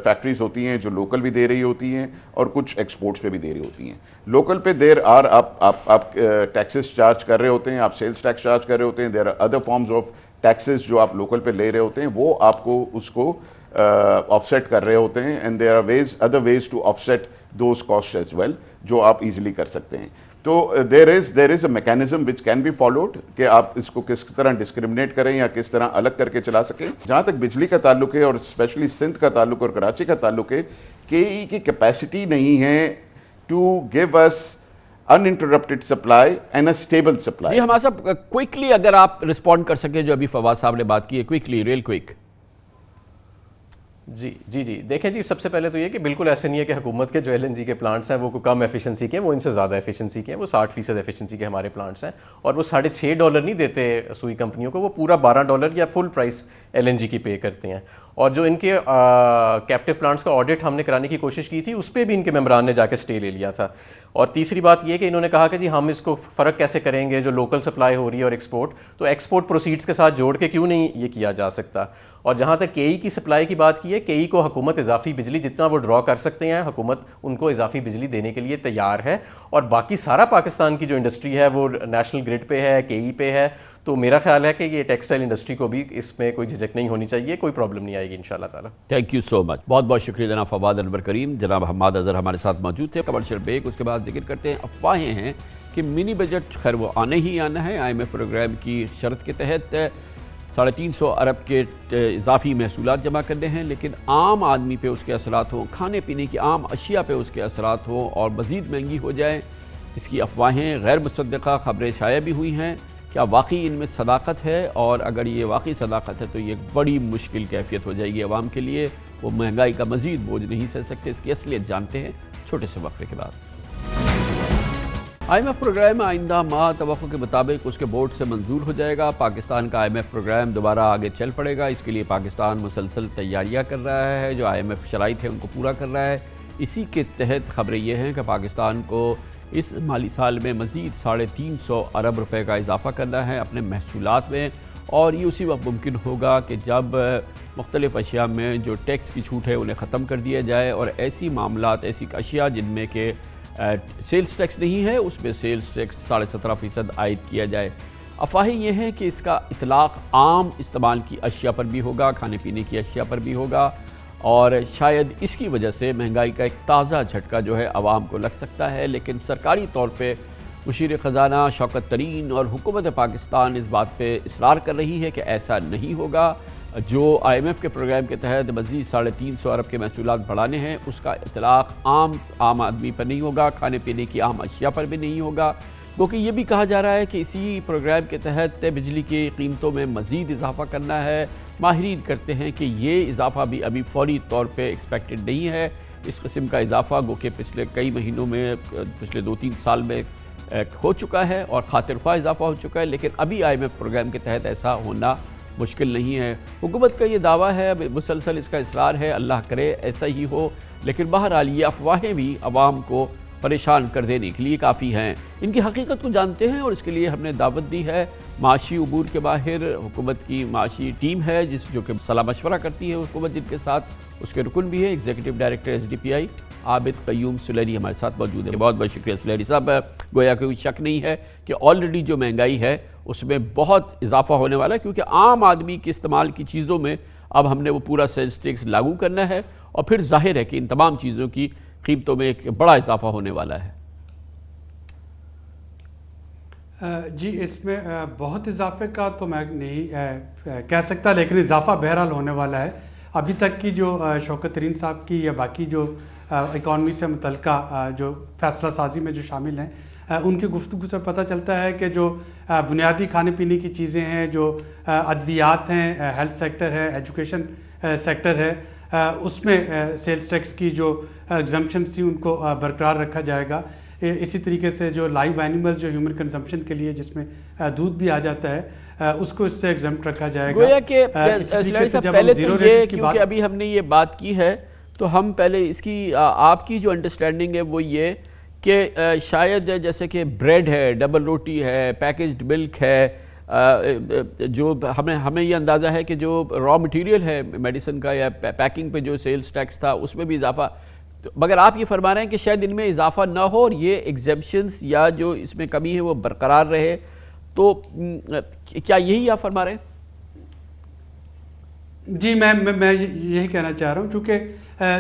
فیکٹریز ہوتی ہیں جو لوکل بھی دے رہی ہوتی ہیں اور کچھ ایکسپورٹس پہ بھی دے رہی ہوتی ہیں. لوکل پہ آپ ٹیکسز چارج کر رہے ہوتے ہیں, آپ سیلز ٹیکس چارج کر رہے ہوتے ہیں, there are other forms of taxes جو آپ لوکل پہ لے رہے ہوتے ہیں, وہ آپ کو اس کو آف سیٹ کر رہے ہوتے ہیں, and there are other ways to offset those cost as well, جو آپ ایزیلی کر سکتے ہیں. تو there is a mechanism which can be followed کہ آپ اس کو کس طرح ڈسکرمنیٹ کریں یا کس طرح الگ کر کے چلا سکیں. جہاں تک بجلی کا تعلق ہے, اور اسپیشلی سندھ کا تعلق اور کراچی کا تعلق ہے, کے ای کی کیپیسٹی نہیں ہے ٹو گیو اس uninterrupted supply and a stable supply. جی ہمارا صاحب, کوئکلی اگر آپ رسپونڈ کر سکیں جو ابھی فواد صاحب نے بات کی ہے, کوئکلی, ریل کوئک. جی دیکھیں جی, سب سے پہلے تو یہ کہ بالکل ایسے نہیں ہے کہ حکومت کے جو ایل این جی کے پلانٹس ہیں وہ کوئی کم ایفیشنسی کے ہیں, وہ ان سے زیادہ ایفیشنسی کے ہیں. وہ 60% ایفیشنسی کے ہمارے پلانٹس ہیں, اور وہ $6.5 نہیں دیتے سوئی کمپنیوں کو, وہ پورا $12 یا فل پرائس ایل این جی کی پے کرتے ہیں. اور جو ان کے کیپٹیو پلانٹس کا آڈٹ ہم نے کرانے کی کوشش کی تھی, اس پہ بھی ان کے ممبران نے جا کے اسٹے لے لیا تھا. اور تیسری بات یہ کہ انہوں نے کہا کہ جی ہم اس کو فرق کیسے کریں گے جو لوکل سپلائی ہو رہی ہے اور ایکسپورٹ, تو ایکسپورٹ پروسیڈز کے ساتھ جوڑ کے کیوں نہیں یہ کیا جا سکتا. اور جہاں تک کے ای کی سپلائی کی بات کی ہے, کے ای کو حکومت اضافی بجلی جتنا وہ ڈرا کر سکتے ہیں, حکومت ان کو اضافی بجلی دینے کے لیے تیار ہے. اور باقی سارا پاکستان کی جو انڈسٹری ہے وہ نیشنل گرڈ پہ ہے, کے ای پہ ہے. تو میرا خیال ہے کہ یہ ٹیکسٹائل انڈسٹری کو بھی اس میں کوئی جھجک نہیں ہونی چاہیے, کوئی پرابلم نہیں آئے گی انشاءاللہ تعالی. تھینک یو سو مچ, بہت بہت شکریہ جناب فواد انور کریم. جناب حماد اظہر ہمارے ساتھ موجود تھے. کمرشل بریک, اس کے بعد ذکر کرتے ہیں. افواہیں ہیں کہ منی بجٹ خیر وہ آنے ہی آنا ہے. IMF پروگرام کی شرط کے تحت 350 ارب کے اضافی محصولات جمع کرنے ہیں, لیکن عام آدمی پہ اس کے اثرات ہوں, کھانے پینے کی عام اشیاء پہ اس کے اثرات ہوں اور مزید مہنگی ہو جائیں. اس کی افواہیں غیر مصدقہ خبریں شائع بھی ہوئی ہیں. کیا واقعی ان میں صداقت ہے؟ اور اگر یہ واقعی صداقت ہے تو یہ ایک بڑی مشکل کیفیت ہو جائے گی عوام کے لیے. وہ مہنگائی کا مزید بوجھ نہیں سہ سکتے. اس کی اصلیت جانتے ہیں چھوٹے سے وقفے کے بعد. IMF پروگرام آئندہ ماہ توقع کے مطابق اس کے بورڈ سے منظور ہو جائے گا. پاکستان کا IMF پروگرام دوبارہ آگے چل پڑے گا. اس کے لیے پاکستان مسلسل تیاریاں کر رہا ہے, جو IMF شرائط ہے ان کو پورا کر رہا ہے. اسی کے تحت خبریں یہ ہیں کہ پاکستان کو اس مالی سال میں مزید 350 ارب روپے کا اضافہ کرنا ہے اپنے محصولات میں, اور یہ اسی وقت ممکن ہوگا کہ جب مختلف اشیاء میں جو ٹیکس کی چھوٹ ہے انہیں ختم کر دیا جائے, اور ایسی معاملات, ایسی اشیاء جن میں کہ سیلز ٹیکس نہیں ہے اس میں سیلز ٹیکس 17.5% عائد کیا جائے. افواہیں یہ ہیں کہ اس کا اطلاق عام استعمال کی اشیاء پر بھی ہوگا, کھانے پینے کی اشیاء پر بھی ہوگا, اور شاید اس کی وجہ سے مہنگائی کا ایک تازہ جھٹکا جو ہے عوام کو لگ سکتا ہے. لیکن سرکاری طور پہ مشیر خزانہ شوکت ترین اور حکومت پاکستان اس بات پہ اصرار کر رہی ہے کہ ایسا نہیں ہوگا. جو IMF کے پروگرام کے تحت مزید 350 ارب کے محصولات بڑھانے ہیں اس کا اطلاق عام آدمی پر نہیں ہوگا, کھانے پینے کی عام اشیاء پر بھی نہیں ہوگا. کیونکہ یہ بھی کہا جا رہا ہے کہ اسی پروگرام کے تحت بجلی کی قیمتوں میں مزید اضافہ کرنا ہے. ماہرین کرتے ہیں کہ یہ اضافہ بھی ابھی فوری طور پہ ایکسپیکٹڈ نہیں ہے. इस किस्म का इजाफा गो कि पिछले कई महीनों में, पिछले 2-3 साल में हो चुका है और खातिर ख्वाह इजाफा हो चुका है, लेकिन अभी IMF प्रोग्राम के तहत ऐसा होना मुश्किल नहीं है। हुकूमत का ये दावा है, मुसलसल इसका इसरार है, अल्लाह करे ऐसा ही हो, लेकिन बहरहाल ये अफवाहें भी आवाम को परेशान कर देने के लिए काफ़ी हैं। इनकी हकीकत को जानते हैं और इसके लिए हमने दावत दी है माशी उबूर के माहिर, हुकूमत की माशी टीम है जो कि सलाह मशवरा करती है हुकूमत जिनके साथ, उसके रुकन भी है executive director SDPI Abid Qayyum Suleri हमारे साथ मौजूद है। बहुत बहुत शुक्रिया सुलैनी साहब। गोया कोई शक नहीं है कि ऑलरेडी जो महंगाई है उसमें बहुत इजाफा होने वाला है, क्योंकि आम आदमी के इस्तेमाल की चीज़ों में अब हमने वो पूरा सेल्स टैक्स लागू करना है और फिर जाहिर है कि इन तमाम चीज़ों की कीमतों में एक बड़ा इजाफा होने वाला है। जी, इसमें बहुत इजाफे का तो मैं नहीं कह सकता, लेकिन इजाफा बहरहाल होने वाला है। अभी तक की जो शौकत तरीन साहब की या बाकी जो इकॉनमी से मुतल्लिका जो फैसला साजी में जो शामिल हैं, उनकी गुफ्तगू से पता चलता है कि जो बुनियादी खाने पीने की चीज़ें हैं, जो अद्वियात हैं, हेल्थ सेक्टर है, एजुकेशन सेक्टर है, उसमें सेल्स टैक्स की जो एग्जम्पशन थी उनको बरकरार रखा जाएगा। इसी तरीके से जो लाइव एनिमल जो ह्यूमन कंजम्पशन के लिए जिसमें दूध भी आ जाता है, उसको इससे एग्जम्प्ट रखा जाएगा। गोया कि पहले तो ये, क्योंकि अभी हमने ये बात की है तो हम पहले इसकी आपकी जो अंडरस्टैंडिंग है वो ये कि शायद जैसे कि ब्रेड है, डबल रोटी है, पैकेज्ड मिल्क है, जो हमें ये अंदाज़ा है कि जो रॉ मटेरियल है मेडिसिन का या पैकिंग पे जो सेल्स टैक्स था उसमें भी इजाफा, तो मगर आप ये फरमा रहे हैं कि शायद इनमें इजाफा ना हो और ये एग्जेम्पशंस या जो इसमें कमी है वो बरकरार रहे, तो क्या यही आप फरमा रहे हैं? जी, मैं यही कहना चाह रहा हूँ, क्योंकि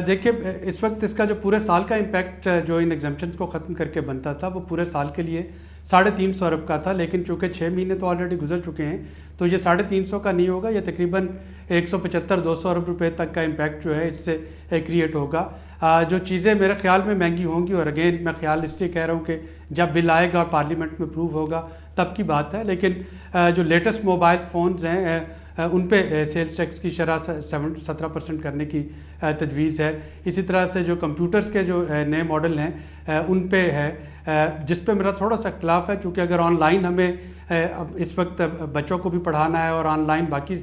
देखिए इस वक्त इसका जो पूरे साल का इम्पैक्ट जो इन एग्जम्पशंस को ख़त्म करके बनता था वो पूरे साल के लिए 350 अरब का था, लेकिन चूँकि 6 महीने तो ऑलरेडी गुजर चुके हैं तो ये 350 का नहीं होगा, ये तकरीबन 175-200 अरब रुपए तक का इम्पैक्ट जो है इससे क्रिएट होगा। जो चीज़ें मेरे ख्याल में महंगी होंगी, और अगेन मैं ख्याल इसलिए कह रहा हूँ कि जब बिल आएगा और पार्लियामेंट में अप्रूव होगा तब की बात है, लेकिन जो लेटेस्ट मोबाइल फ़ोन्स हैं उन पे सेल्स टैक्स की शरह 17% करने की तजवीज़ है। इसी तरह से जो कंप्यूटर्स के जो नए मॉडल हैं उन पे है, जिस पे मेरा थोड़ा सा इख्तिलाफ है, क्योंकि अगर ऑनलाइन हमें इस वक्त बच्चों को भी पढ़ाना है और ऑनलाइन बाकी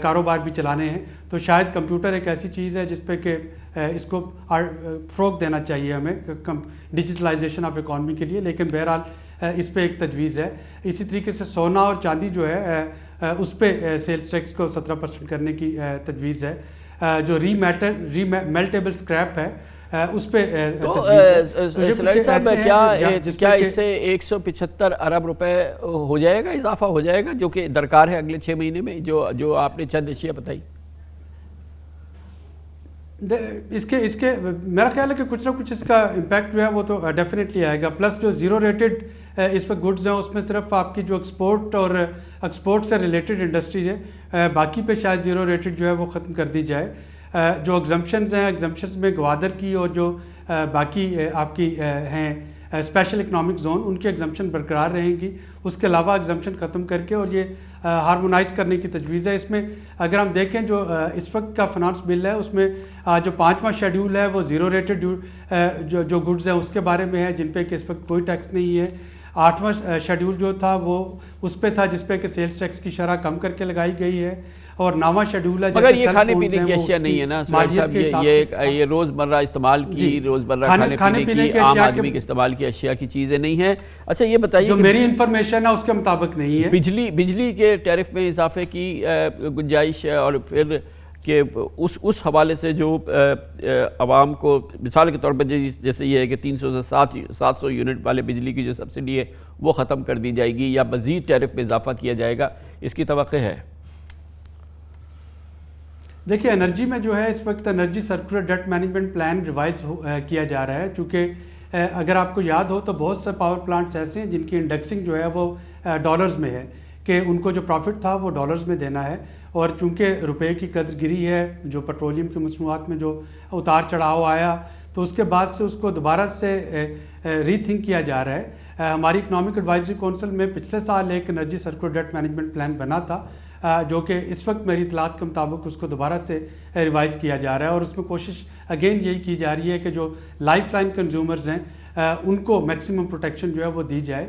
कारोबार भी चलाने हैं, तो शायद कंप्यूटर एक ऐसी चीज़ है जिस पे कि इसको फ़रोग़ देना चाहिए हमें डिजिटलाइजेशन ऑफ इकॉनमी के लिए, लेकिन बहरहाल इस पे एक तजवीज़ है। इसी तरीके से सोना और चांदी जो है उस पे सेल्स टैक्स को 17% करने की तजवीज़ है। जो रीमेल्टेबल स्क्रैप है उस पे तो साहब क्या इससे 175 अरब रुपए हो जाएगा, इजाफा हो जाएगा, जो कि दरकार है अगले 6 महीने में, जो आपने चंद अशिया बताई? इसके मेरा ख्याल है कि कुछ ना कुछ इसका इम्पैक्ट जो है वो तो डेफिनेटली आएगा। प्लस जो ज़ीरो रेटेड इस पर गुड्स हैं उसमें सिर्फ आपकी जो एक्सपोर्ट और एक्सपोर्ट से रिलेटेड इंडस्ट्रीज है, बाकी पे शायद ज़ीरो रेटेड जो है वो ख़त्म कर दी जाए। जो एग्जम्पशंस हैं, एग्जम्पशंस में ग्वादर की और जो बाकी आपकी हैं स्पेशल इकनॉमिक जोन, उनकी एग्जम्पशन बरकरार रहेंगी। उसके अलावा एग्जम्पशन ख़त्म करके और ये हार्मोनाइज़ करने की तजवीज़ है। इसमें अगर हम देखें जो इस वक्त का फाइनेंस बिल है उसमें जो 5वां शेड्यूल है वो ज़ीरो रेटेड जो गुड्स हैं उसके बारे में है, जिन पे कि इस वक्त कोई टैक्स नहीं है। 8वां शेड्यूल जो था वो उस पे था जिस पे कि सेल्स टैक्स की शरह कम करके लगाई गई है, और 9वां शेड्यूल है मगर ये खाने पीने की अशिया नहीं है ना साहब, ये रोज़मर्रा इस्तेमाल की, रोज़मर्रा खाने पीने की आम आदमी के इस्तेमाल की अशिया की चीज़ें नहीं है। अच्छा ये बताइए, जो मेरी इंफॉर्मेशन है उसके मुताबिक नहीं है। बिजली के टैरिफ में इजाफे की गुंजाइश है, और फिर कि उस हवाले से जो आवाम को मिसाल के तौर पर जैसे ये है कि 300 से 700 यूनिट वाले बिजली की जो सब्सिडी है वो ख़त्म कर दी जाएगी या मज़ीद टैरिफ में इजाफा किया जाएगा, इसकी तवक्को है? देखिए एनर्जी में जो है इस वक्त energy circular debt management plan revise किया जा रहा है, क्योंकि अगर आपको याद हो तो बहुत से पावर प्लांट्स ऐसे हैं जिनकी इंडेक्सिंग जो है वो डॉलर्स में है, कि उनको जो प्रॉफिट था वो डॉलर्स में देना है। और चूंकि रुपए की कदर गिरी है, जो पेट्रोलियम की मसनूआत में जो उतार चढ़ाव आया, तो उसके बाद से उसको दोबारा से रीथिंक किया जा रहा है। हमारी इकनॉमिक एडवाइजरी काउंसिल में पिछले साल एक energy circular debt management plan बना था, جو کہ اس وقت میری اطلاعات کے مطابق اس کو دوبارہ سے ریوائز کیا جا رہا ہے، اور اس میں کوشش اگین یہی کی جا رہی ہے کہ جو لائف لائن کنزیومرز ہیں ان کو میکسیمم پروٹیکشن جو ہے وہ دی جائے۔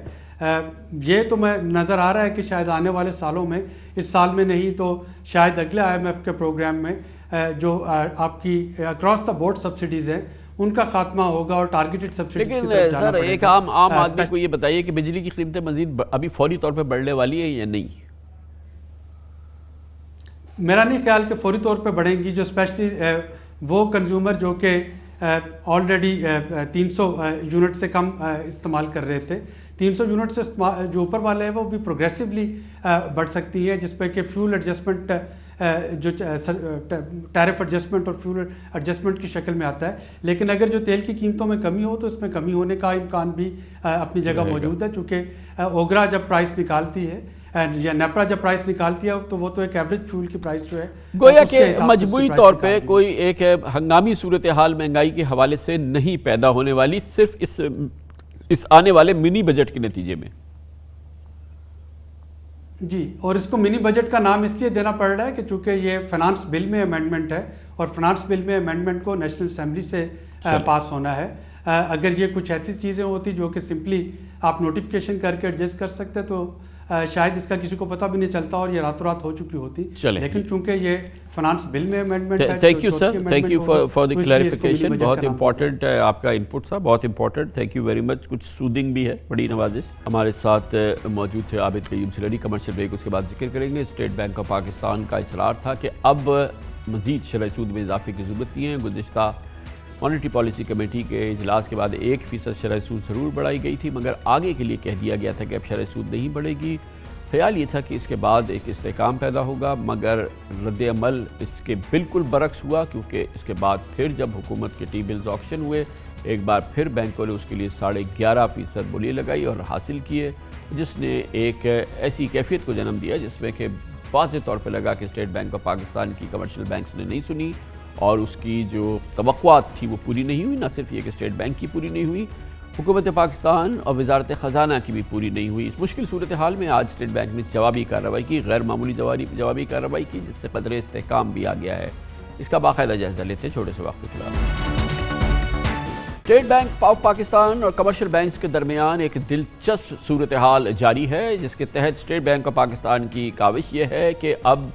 یہ تو میں نظر آ رہا ہے کہ شاید آنے والے سالوں میں، اس سال میں نہیں تو شاید اگلے IMF کے پروگرام میں جو آپ کی اکراس دا بورڈ سبسڈیز ہیں ان کا خاتمہ ہوگا اور ٹارگیٹڈ سبسڈیز کی طرف جانا پڑے گا۔ لیکن سر ایک عام آدمی کو یہ بتائیے کہ بجلی کی قیمتیں مزید ابھی فوری طور پہ بڑھنے والی ہیں یا نہیں؟ میرا نہیں خیال کہ فوری طور پہ بڑھیں گی، جو اسپیشلی وہ کنزیومر جو کہ آلریڈی 300 یونٹ سے کم استعمال کر رہے تھے، 300 یونٹ سے جو اوپر والے ہیں وہ بھی پروگریسولی بڑھ سکتی ہے، جس پہ کہ فیول ایڈجسٹمنٹ جو ٹیرف ایڈجسٹمنٹ اور فیول ایڈجسٹمنٹ کی شکل میں آتا ہے۔ لیکن اگر جو تیل کی قیمتوں میں کمی ہو تو اس میں کمی ہونے کا امکان بھی اپنی جگہ موجود ہے، چونکہ اوگرا جب پرائس نکالتی ہے یا نیپرا جب پرائس نکالتی ہے تو وہ تو ایک ایوریج فیول کی پرائس جو ہے گویا کہ مجموعی طور پہ کوئی ایک ہنگامی صورتحال مہنگائی کے حوالے سے نہیں پیدا ہونے والی، صرف اس آنے والے منی بجٹ کے نتیجے میں۔ جی، اور اس کو منی بجٹ کا نام اس لیے دینا پڑ رہا ہے کہ چونکہ یہ فنانس بل میں امینڈمنٹ ہے، اور فنانس بل میں امینڈمنٹ کو نیشنل اسمبلی سے پاس ہونا ہے۔ اگر یہ کچھ ایسی چیزیں ہوتی جو کہ سمپلی آپ نوٹیفیکیشن کر کے ایڈجسٹ کر سکتے تو شاید اس کا کسی کو پتہ بھی نہیں چلتا اور یہ راتوں رات ہو چکی ہوتی، لیکن چونکہ یہ فنانس بل میں امینڈمنٹ ہے۔ Thank you sir, thank you for the clarification, بہت امپورٹنٹ ہے آپ کا انپٹ صاحب، بہت important, thank you very much, کچھ سودنگ بھی ہے، بڑی نوازش۔ ہمارے ساتھ موجود تھے عابد قیوم سلری، کمرشل بریک اس کے بعد ذکر کریں گے۔ اسٹیٹ بینک آف پاکستان کا اصرار تھا کہ اب مزید شرح سود میں اضافے کی ضرورت نہیں ہے۔ گزشتہ مانیٹری پالیسی کمیٹی کے اجلاس کے بعد 1% شرح سود ضرور بڑھائی گئی تھی، مگر آگے کے لیے کہہ دیا گیا تھا کہ اب شرح سود نہیں بڑھے گی۔ خیال یہ تھا کہ اس کے بعد ایک استحکام پیدا ہوگا، مگر رد عمل اس کے بالکل برعکس ہوا، کیونکہ اس کے بعد پھر جب حکومت کے ٹی بلز آکشن ہوئے، ایک بار پھر بینکوں نے اس کے لیے 11.5% بولی لگائی اور حاصل کیے، جس نے ایک ایسی کیفیت کو جنم دیا جس میں کہ واضح طور پہ لگا کہ اسٹیٹ بینک آف پاکستان کی کمرشل بینکس نے نہیں سنی، اور اس کی جو توقعات تھی وہ پوری نہیں ہوئی۔ نہ صرف یہ کہ اسٹیٹ بینک کی پوری نہیں ہوئی، حکومت پاکستان اور وزارت خزانہ کی بھی پوری نہیں ہوئی۔ اس مشکل صورتحال میں آج اسٹیٹ بینک نے جوابی کارروائی کی، غیر معمولی جوابی کارروائی کی، جس سے قدرے استحکام بھی آ گیا ہے۔ اس کا باقاعدہ جائزہ لیتے چھوٹے سے وقت کے خلاف۔ اسٹیٹ بینک آف پاکستان اور کمرشل بینکس کے درمیان ایک دلچسپ صورتحال جاری ہے، جس کے تحت اسٹیٹ بینک آف پاکستان کی کاوش یہ ہے کہ اب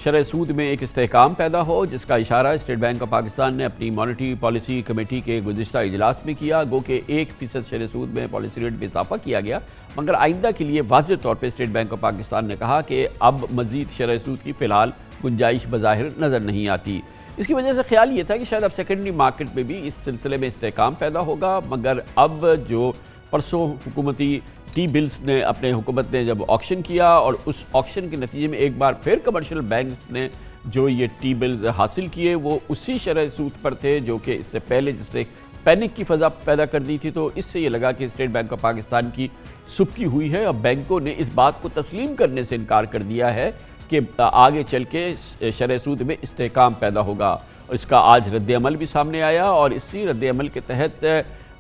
شرح سود میں ایک استحکام پیدا ہو، جس کا اشارہ اسٹیٹ بینک آف پاکستان نے اپنی مانیٹری پالیسی کمیٹی کے گزشتہ اجلاس میں کیا۔ گو کہ 1% شرح سود میں پالیسی ریٹ میں اضافہ کیا گیا، مگر آئندہ کے لیے واضح طور پہ اسٹیٹ بینک آف پاکستان نے کہا کہ اب مزید شرح سود کی فی الحال گنجائش بظاہر نظر نہیں آتی۔ اس کی وجہ سے خیال یہ تھا کہ شاید اب سیکنڈری مارکیٹ میں بھی اس سلسلے میں استحکام پیدا ہوگا، مگر اب جو پرسوں حکومتی ٹی بلز نے حکومت نے جب آکشن کیا، اور اس آکشن کے نتیجے میں ایک بار پھر کمرشل بینکس نے جو یہ ٹی بلز حاصل کیے وہ اسی شرح سود پر تھے جو کہ اس سے پہلے جس نے پینک کی فضا پیدا کر دی تھی۔ تو اس سے یہ لگا کہ اسٹیٹ بینک آف پاکستان کی سبکی ہوئی ہے، اور بینکوں نے اس بات کو تسلیم کرنے سے انکار کر دیا ہے کہ آگے چل کے شرح سود میں استحکام پیدا ہوگا۔ اس کا آج رد عمل بھی سامنے آیا، اور اسی رد عمل کے تحت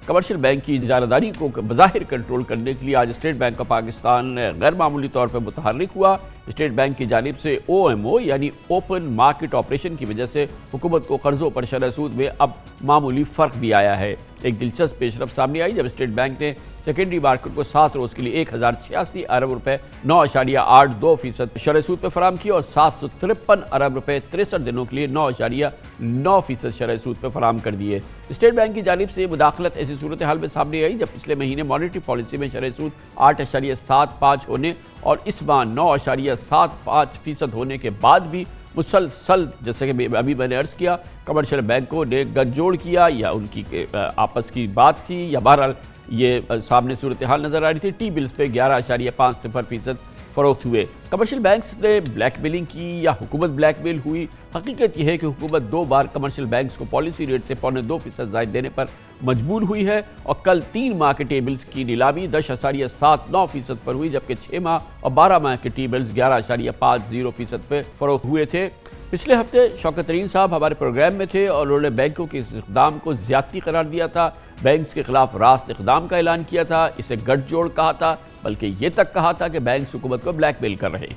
کمرشل بینک کی اجارہ داری کو بظاہر کنٹرول کرنے کے لیے آج اسٹیٹ بینک آف پاکستان غیر معمولی طور پر متحرک ہوا۔ اسٹیٹ بینک کی جانب سے OMO یعنی اوپن مارکیٹ آپریشن کی وجہ سے حکومت کو قرضوں پر شرح سود میں اب معمولی فرق بھی آیا ہے۔ ایک دلچسپ پیش رفت سامنے آئی جب اسٹیٹ بینک نے سیکنڈری مارکیٹ کو 7 روز کے لیے 1086 ارب روپے 9.82% شرح سود پہ فراہم کی، اور 753 ارب روپے 63 دنوں کے لیے 9.9% شرح سود پہ فراہم کر دیے۔ اسٹیٹ بینک کی جانب سے مداخلت ایسی صورتحال میں سامنے آئی جب پچھلے مہینے مانیٹری پالیسی میں شرح سود 8.75 ہونے اور اس ماہ 9.75% ہونے کے بعد بھی مسلسل، جیسے کہ ابھی میں نے عرض کیا، کمرشل بینکوں نے گٹھ جوڑ کیا، یا ان کی آپس کی بات تھی، یا بہرحال یہ سامنے صورتحال نظر آ رہی تھی۔ ٹی بلز پہ 11.50% فروخت ہوئے۔ کمرشل بینکس نے بلیک میلنگ کی یا حکومت بلیک میل ہوئی؟ حقیقت یہ ہے کہ حکومت 2 بار کمرشل بینکس کو پالیسی ریٹ سے 2.25% زائد دینے پر مجبور ہوئی ہے، اور کل 3 ماہ کے ٹی بلز کی نیلامی 10.79% پر ہوئی، جبکہ 6 ماہ اور 12 ماہ کے ٹی بلز 11.50% پہ فروخت ہوئے تھے۔ پچھلے ہفتے شوکت ترین صاحب ہمارے پروگرام میں تھے، اور انہوں نے بینکوں کے اس اقدام کو زیادتی قرار دیا تھا، بینکس کے خلاف راست اقدام کا اعلان کیا تھا، اسے گٹھ جوڑ کہا تھا، بلکہ یہ تک کہا تھا کہ بینکس حکومت کو بلیک میل کر رہے ہیں۔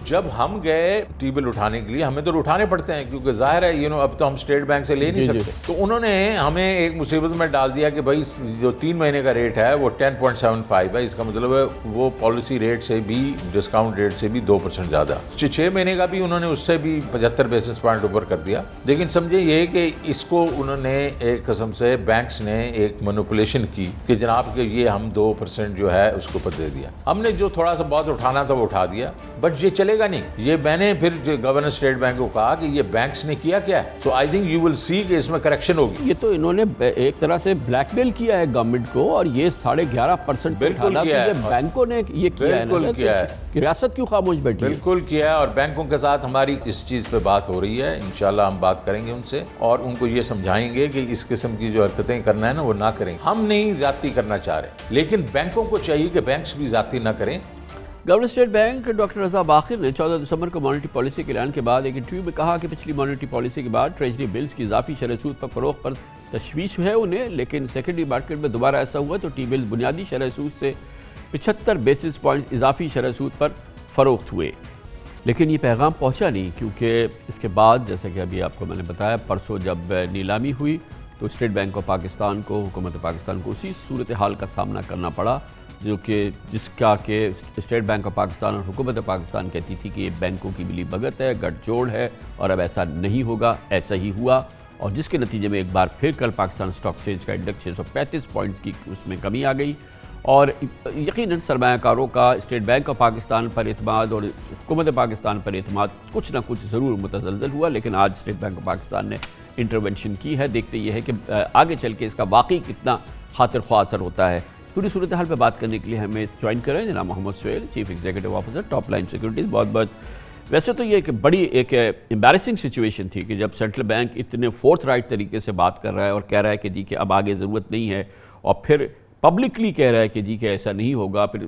جب ہم گئے ٹی بل اٹھانے کے لیے ہمیں تو اٹھانے پڑتے ہیں کیونکہ ظاہر ہے اب تو ہم اسٹیٹ بینک سے لے نہیں سکتے. تو انہوں نے ہمیں ایک مصیبت میں ڈال دیا کہ بھائی جو 3 مہینے کا ریٹ ہے وہ 10.75 ہے. اس کا مطلب ہے وہ پالیسی ریٹ سے بھی ڈسکاؤنٹ ریٹ سے بھی 2% زیادہ. 6 مہینے کا بھی انہوں نے اس سے بھی 75 بیسس پوائنٹ اوپر کر دیا. لیکن سمجھے یہ کہ اس کو انہوں نے ایک قسم سے بینکس نے ایک مینوپولیشن کی کہ جناب کہ یہ ہم 2% جو ہے اس کو اوپر دے دیا. ہم نے جو تھوڑا سا بہت اٹھانا تھا وہ اٹھا دیا, بٹ یہ چلے گا نہیں. یہ میں نے پھر گورنر اسٹیٹ بینک کو کہا کہ یہ بینکس نے کیا ہے. تو آئی تھنک یو ول سی کہ اس میں کریکشن ہوگی. یہ تو انہوں نے ایک طرح سے بلیک میل کیا ہے گورنمنٹ کو, اور یہ 11.5% بالکل کیا ہے. بینکوں نے یہ کیا ہے, بالکل کیا ہے. ریاست کیوں خاموش بیٹھی؟ بالکل کیا ہے, اور بینکوں کے ساتھ ہماری اس چیز پہ بات ہو رہی ہے. انشاءاللہ ہم بات کریں گے ان سے اور ان کو یہ سمجھائیں گے کہ اس قسم کی جو حرکتیں کرنا ہے نا وہ نہ کریں. ہم نہیں زیادتی کرنا چاہ رہے, لیکن بینکوں کو چاہیے کہ بینکس بھی زیادتی نہ کریں. گورنر اسٹیٹ بینک ڈاکٹر رضا باقر نے 14 دسمبر کو مانیٹری پالیسی کے اعلان کے بعد ایک انٹرویو میں کہا کہ پچھلی مانیٹری پالیسی کے بعد ٹریجری بلز کی اضافی شرح سود پر فروغ پر تشویش ہے انہیں, لیکن سیکنڈری مارکیٹ میں دوبارہ ایسا ہوا تو ٹی بلز بنیادی شرح سود سے 75 بیسس پوائنٹ اضافی شرح سود پر فروخت ہوئے. لیکن یہ پیغام پہنچا نہیں, کیونکہ اس کے بعد جیسا کہ ابھی آپ کو میں نے بتایا پرسوں جب نیلامی ہوئی تو اسٹیٹ بینک آف پاکستان کو, حکومت پاکستان کو اسی صورتحال کا سامنا کرنا پڑا جو کہ جس کا کہ اسٹیٹ بینک آف پاکستان اور حکومت پاکستان کہتی تھی کہ یہ بینکوں کی ملی بھگت ہے, گٹھ جوڑ ہے, اور اب ایسا نہیں ہوگا. ایسا ہی ہوا, اور جس کے نتیجے میں ایک بار پھر کل پاکستان اسٹاک ایکسچینج کا انڈیکس 635 پوائنٹس کی اس میں کمی آ گئی, اور یقیناً سرمایہ کاروں کا اسٹیٹ بینک آف پاکستان پر اعتماد اور حکومت پاکستان پر اعتماد کچھ نہ کچھ ضرور متزلزل ہوا. لیکن آج اسٹیٹ بینک آف پاکستان نے انٹرونشن کی ہے. دیکھتے یہ ہے کہ آگے چل کے اس کا واقعی کتنا خاطر خواہ اثر ہوتا ہے. پوری صورتحال پہ بات کرنے کے لیے ہمیں جوائن کریں جناب Muhammad Sohail, chief executive officer Top Line Securities. بہت بہت ویسے تو یہ ایک بڑی ایک امبیرسنگ سچویشن تھی کہ جب سینٹرل بینک اتنے فورتھ رائٹ طریقے سے بات کر رہا ہے اور کہہ رہا ہے کہ جی کہ اب آگے ضرورت نہیں ہے, اور پھر پبلکلی کہہ رہا ہے کہ جی کہ ایسا نہیں ہوگا. پھر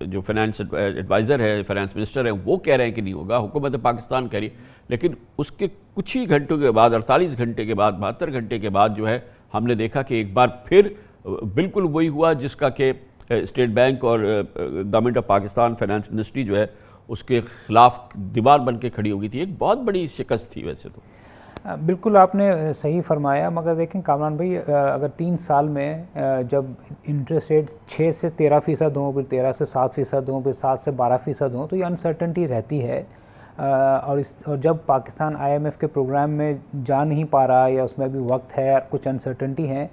جو فائنانس ایڈوائزر ہے, فائنانس منسٹر ہے, وہ کہہ رہے ہیں کہ نہیں ہوگا, حکومت پاکستان کہہ رہی ہے. لیکن اس کے کچھ ہی گھنٹوں کے بعد, 48 گھنٹے کے بعد, 72 گھنٹے کے بعد جو ہے ہم نے دیکھا کہ ایک بار پھر بالکل وہی ہوا جس کا کہ اسٹیٹ بینک اور government of Pakistan finance ministry جو ہے اس کے خلاف دیوار بن کے کھڑی ہو گئی تھی. ایک بہت بڑی شکست تھی ویسے تو. بالکل آپ نے صحیح فرمایا, مگر دیکھیں کامران بھائی, اگر 3 سال میں جب انٹرسٹ ریٹ 6 سے 13% ہوں, پھر 13 سے 7% ہوں, پھر 7 سے 12% ہوں, تو یہ انسرٹنٹی رہتی ہے. اور جب پاکستان IMF کے پروگرام میں جا نہیں پا رہا یا اس میں ابھی وقت ہے, کچھ انسرٹنٹی ہیں,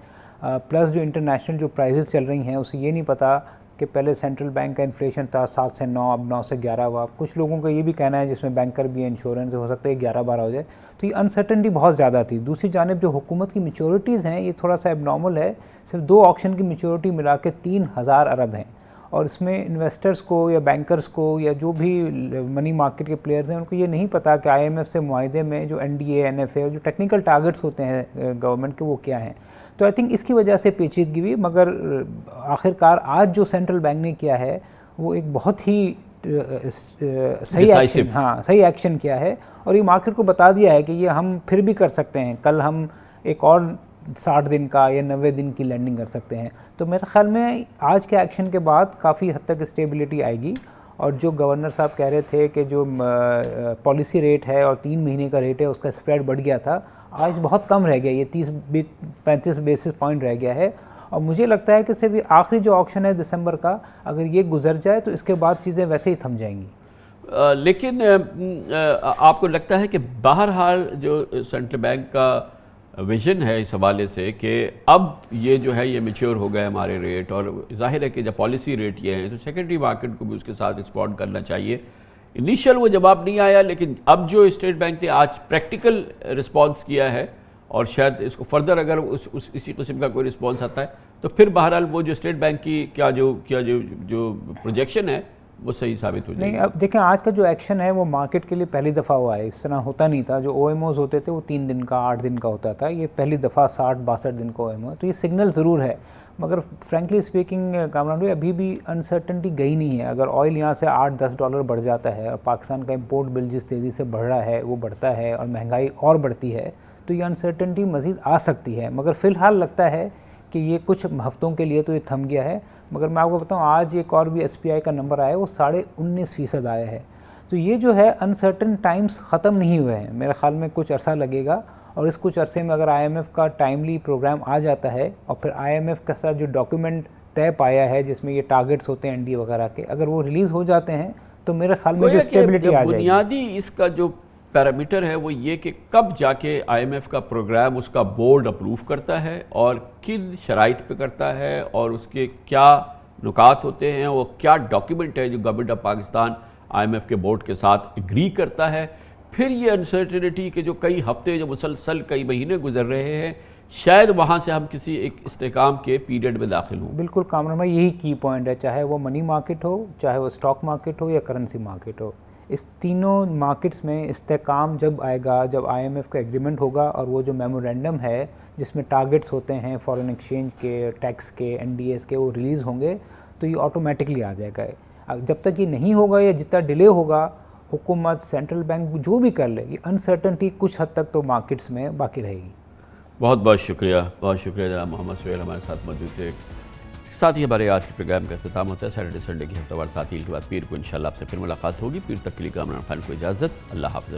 پلس جو انٹرنیشنل جو پرائزز چل رہی ہیں اسے یہ نہیں پتا کہ پہلے سینٹرل بینک کا انفلیشن تھا 7 سے 9, اب 9 سے 11 ہوا. کچھ لوگوں کا یہ بھی کہنا ہے جس میں بینکر بھی انشورنس ہو سکتا ہے 11-12 ہو جائے, تو یہ انسرٹنٹی بہت زیادہ تھی. دوسری جانب جو حکومت کی میچورٹیز ہیں یہ تھوڑا سا اب نارمل ہے. صرف 2 آکشن کی میچورٹی ملا کے 3000 ارب ہیں, اور اس میں انویسٹرز کو یا بینکرز کو یا جو بھی منی مارکیٹ کے پلیئرز ہیں ان کو یہ نہیں پتا کہ IMF سے معاہدے میں جو NDA, NFA اور جو ٹیکنیکل ٹارگٹس ہوتے ہیں گورنمنٹ کے وہ کیا ہیں. تو آئی تھنک اس کی وجہ سے پیچیدگی ہوئی, مگر آخرکار آج جو سینٹرل بینک نے کیا ہے وہ ایک بہت ہی صحیح ایکشن کیا ہے, اور یہ مارکیٹ کو بتا دیا ہے کہ یہ ہم پھر بھی کر سکتے ہیں. کل ہم ایک اور 60 دن کا یا 90 دن کی لینڈنگ کر سکتے ہیں. تو میرے خیال میں آج کے ایکشن کے بعد کافی حد تک اسٹیبلٹی آئے گی. اور جو گورنر صاحب کہہ رہے تھے کہ جو پالیسی ریٹ ہے اور 3 مہینے کا ریٹ ہے اس کا اسپریڈ بڑھ گیا تھا, آج بہت کم رہ گیا, یہ 30-35 بیسس پوائنٹ رہ گیا ہے. اور مجھے لگتا ہے کہ صرف آخری جو آکشن ہے دسمبر کا, اگر یہ گزر جائے تو اس کے بعد چیزیں ویسے ہی تھم جائیں گی. لیکن آپ کو لگتا ہے کہ بہرحال جو سینٹرل بینک کا ویژن ہے اس حوالے سے کہ اب یہ جو ہے یہ میچور ہو گئے ہمارے ریٹ, اور ظاہر ہے کہ جب پالیسی ریٹ یہ ہیں تو سیکنڈری مارکیٹ کو بھی اس کے ساتھ رسپونڈ کرنا چاہیے. انیشیل وہ جواب نہیں آیا, لیکن اب جو اسٹیٹ بینک نے آج پریکٹیکل رسپانس کیا ہے, اور شاید اس کو فردر اگر اسی قسم کا کوئی رسپانس آتا ہے تو پھر بہرحال وہ جو اسٹیٹ بینک کی کیا جو پروجیکشن ہے وہ صحیح ثابت ہو جائے گی. نہیں, اب دیکھیں آج کا جو ایکشن ہے وہ مارکیٹ کے لیے پہلی دفعہ ہوا ہے. اس طرح ہوتا نہیں تھا. جو OMOs ہوتے تھے وہ 3 دن کا 8 دن کا ہوتا تھا, یہ پہلی دفعہ 60-62 دن کا OMO ہے. تو یہ سگنل ضرور ہے, مگر فرینکلی اسپیکنگ کامران بھائی ابھی بھی انسرٹنٹی گئی نہیں ہے. اگر آئل یہاں سے $8-10 بڑھ جاتا ہے اور پاکستان کا امپورٹ بل جس تیزی سے بڑھ رہا ہے وہ بڑھتا ہے اور مہنگائی اور بڑھتی ہے, تو یہ انسرٹنٹی مزید آ سکتی ہے. مگر فی الحال لگتا ہے کہ یہ کچھ ہفتوں کے لیے تو یہ تھم گیا ہے. مگر میں آپ کو بتاؤں آج ایک اور بھی SPI کا نمبر آیا ہے, وہ 19.5% آیا ہے. تو یہ جو ہے انسرٹن ٹائمز ختم نہیں ہوئے ہیں، میرے خیال میں کچھ عرصہ لگے گا، اور اس کچھ عرصے میں اگر آئی ایم ایف کا ٹائملی پروگرام آ جاتا ہے اور پھر آئی ایم ایف کے ساتھ جو ڈاکیومنٹ طے پایا ہے جس میں یہ ٹارگٹس ہوتے ہیں این ڈی وغیرہ کے، اگر وہ ریلیز ہو جاتے ہیں تو میرے خیال میں جو اسٹیبلٹی آ جائے گی۔ بنیادی اس کا جو پیرامیٹر ہے وہ یہ کہ کب جا کے آئی ایم ایف کا پروگرام اس کا بورڈ اپروو کرتا ہے اور کن شرائط پہ کرتا ہے اور اس کے کیا نکات ہوتے ہیں، وہ کیا ڈاکیومنٹ ہے جو government of Pakistan I M F کے بورڈ کے ساتھ اگری کرتا ہے۔ پھر یہ انسرٹنٹی کے جو کئی ہفتے جو مسلسل کئی مہینے گزر رہے ہیں، شاید وہاں سے ہم کسی ایک استحکام کے پیریڈ میں داخل ہوں۔ بالکل کامران بھائی، یہی کی پوائنٹ ہے، چاہے وہ منی مارکیٹ ہو، چاہے وہ اسٹاک مارکیٹ ہو یا کرنسی مارکیٹ ہو، اس تینوں مارکیٹس میں استحکام جب آئے گا، جب آئی ایم ایف کا ایگریمنٹ ہوگا اور وہ جو میمورینڈم ہے جس میں ٹارگٹس ہوتے ہیں فارن ایکسچینج کے، ٹیکس کے، این ڈی ایس کے، وہ ریلیز ہوں گے تو یہ آٹومیٹکلی آ جائے گا۔ جب تک یہ نہیں ہوگا یا جتنا ڈیلے ہوگا، حکومت، سینٹرل بینک جو بھی کر لے، یہ انسرٹنٹی کچھ حد تک تو مارکیٹس میں باقی رہے گی۔ بہت بہت شکریہ، بہت شکریہ جناب محمد سہیل ہمارے ساتھ موجود تھے۔ ساتھ ہی ہمارے آج کے پروگرام کا اختتام ہوتا ہے۔ سیٹرڈے سنڈے کی ہفتہ وار تعطیل کے بعد پیر کو انشاءاللہ آپ سے پھر ملاقات ہوگی۔ پیر تک کے لیے کامران خان کو اجازت، اللہ حافظ۔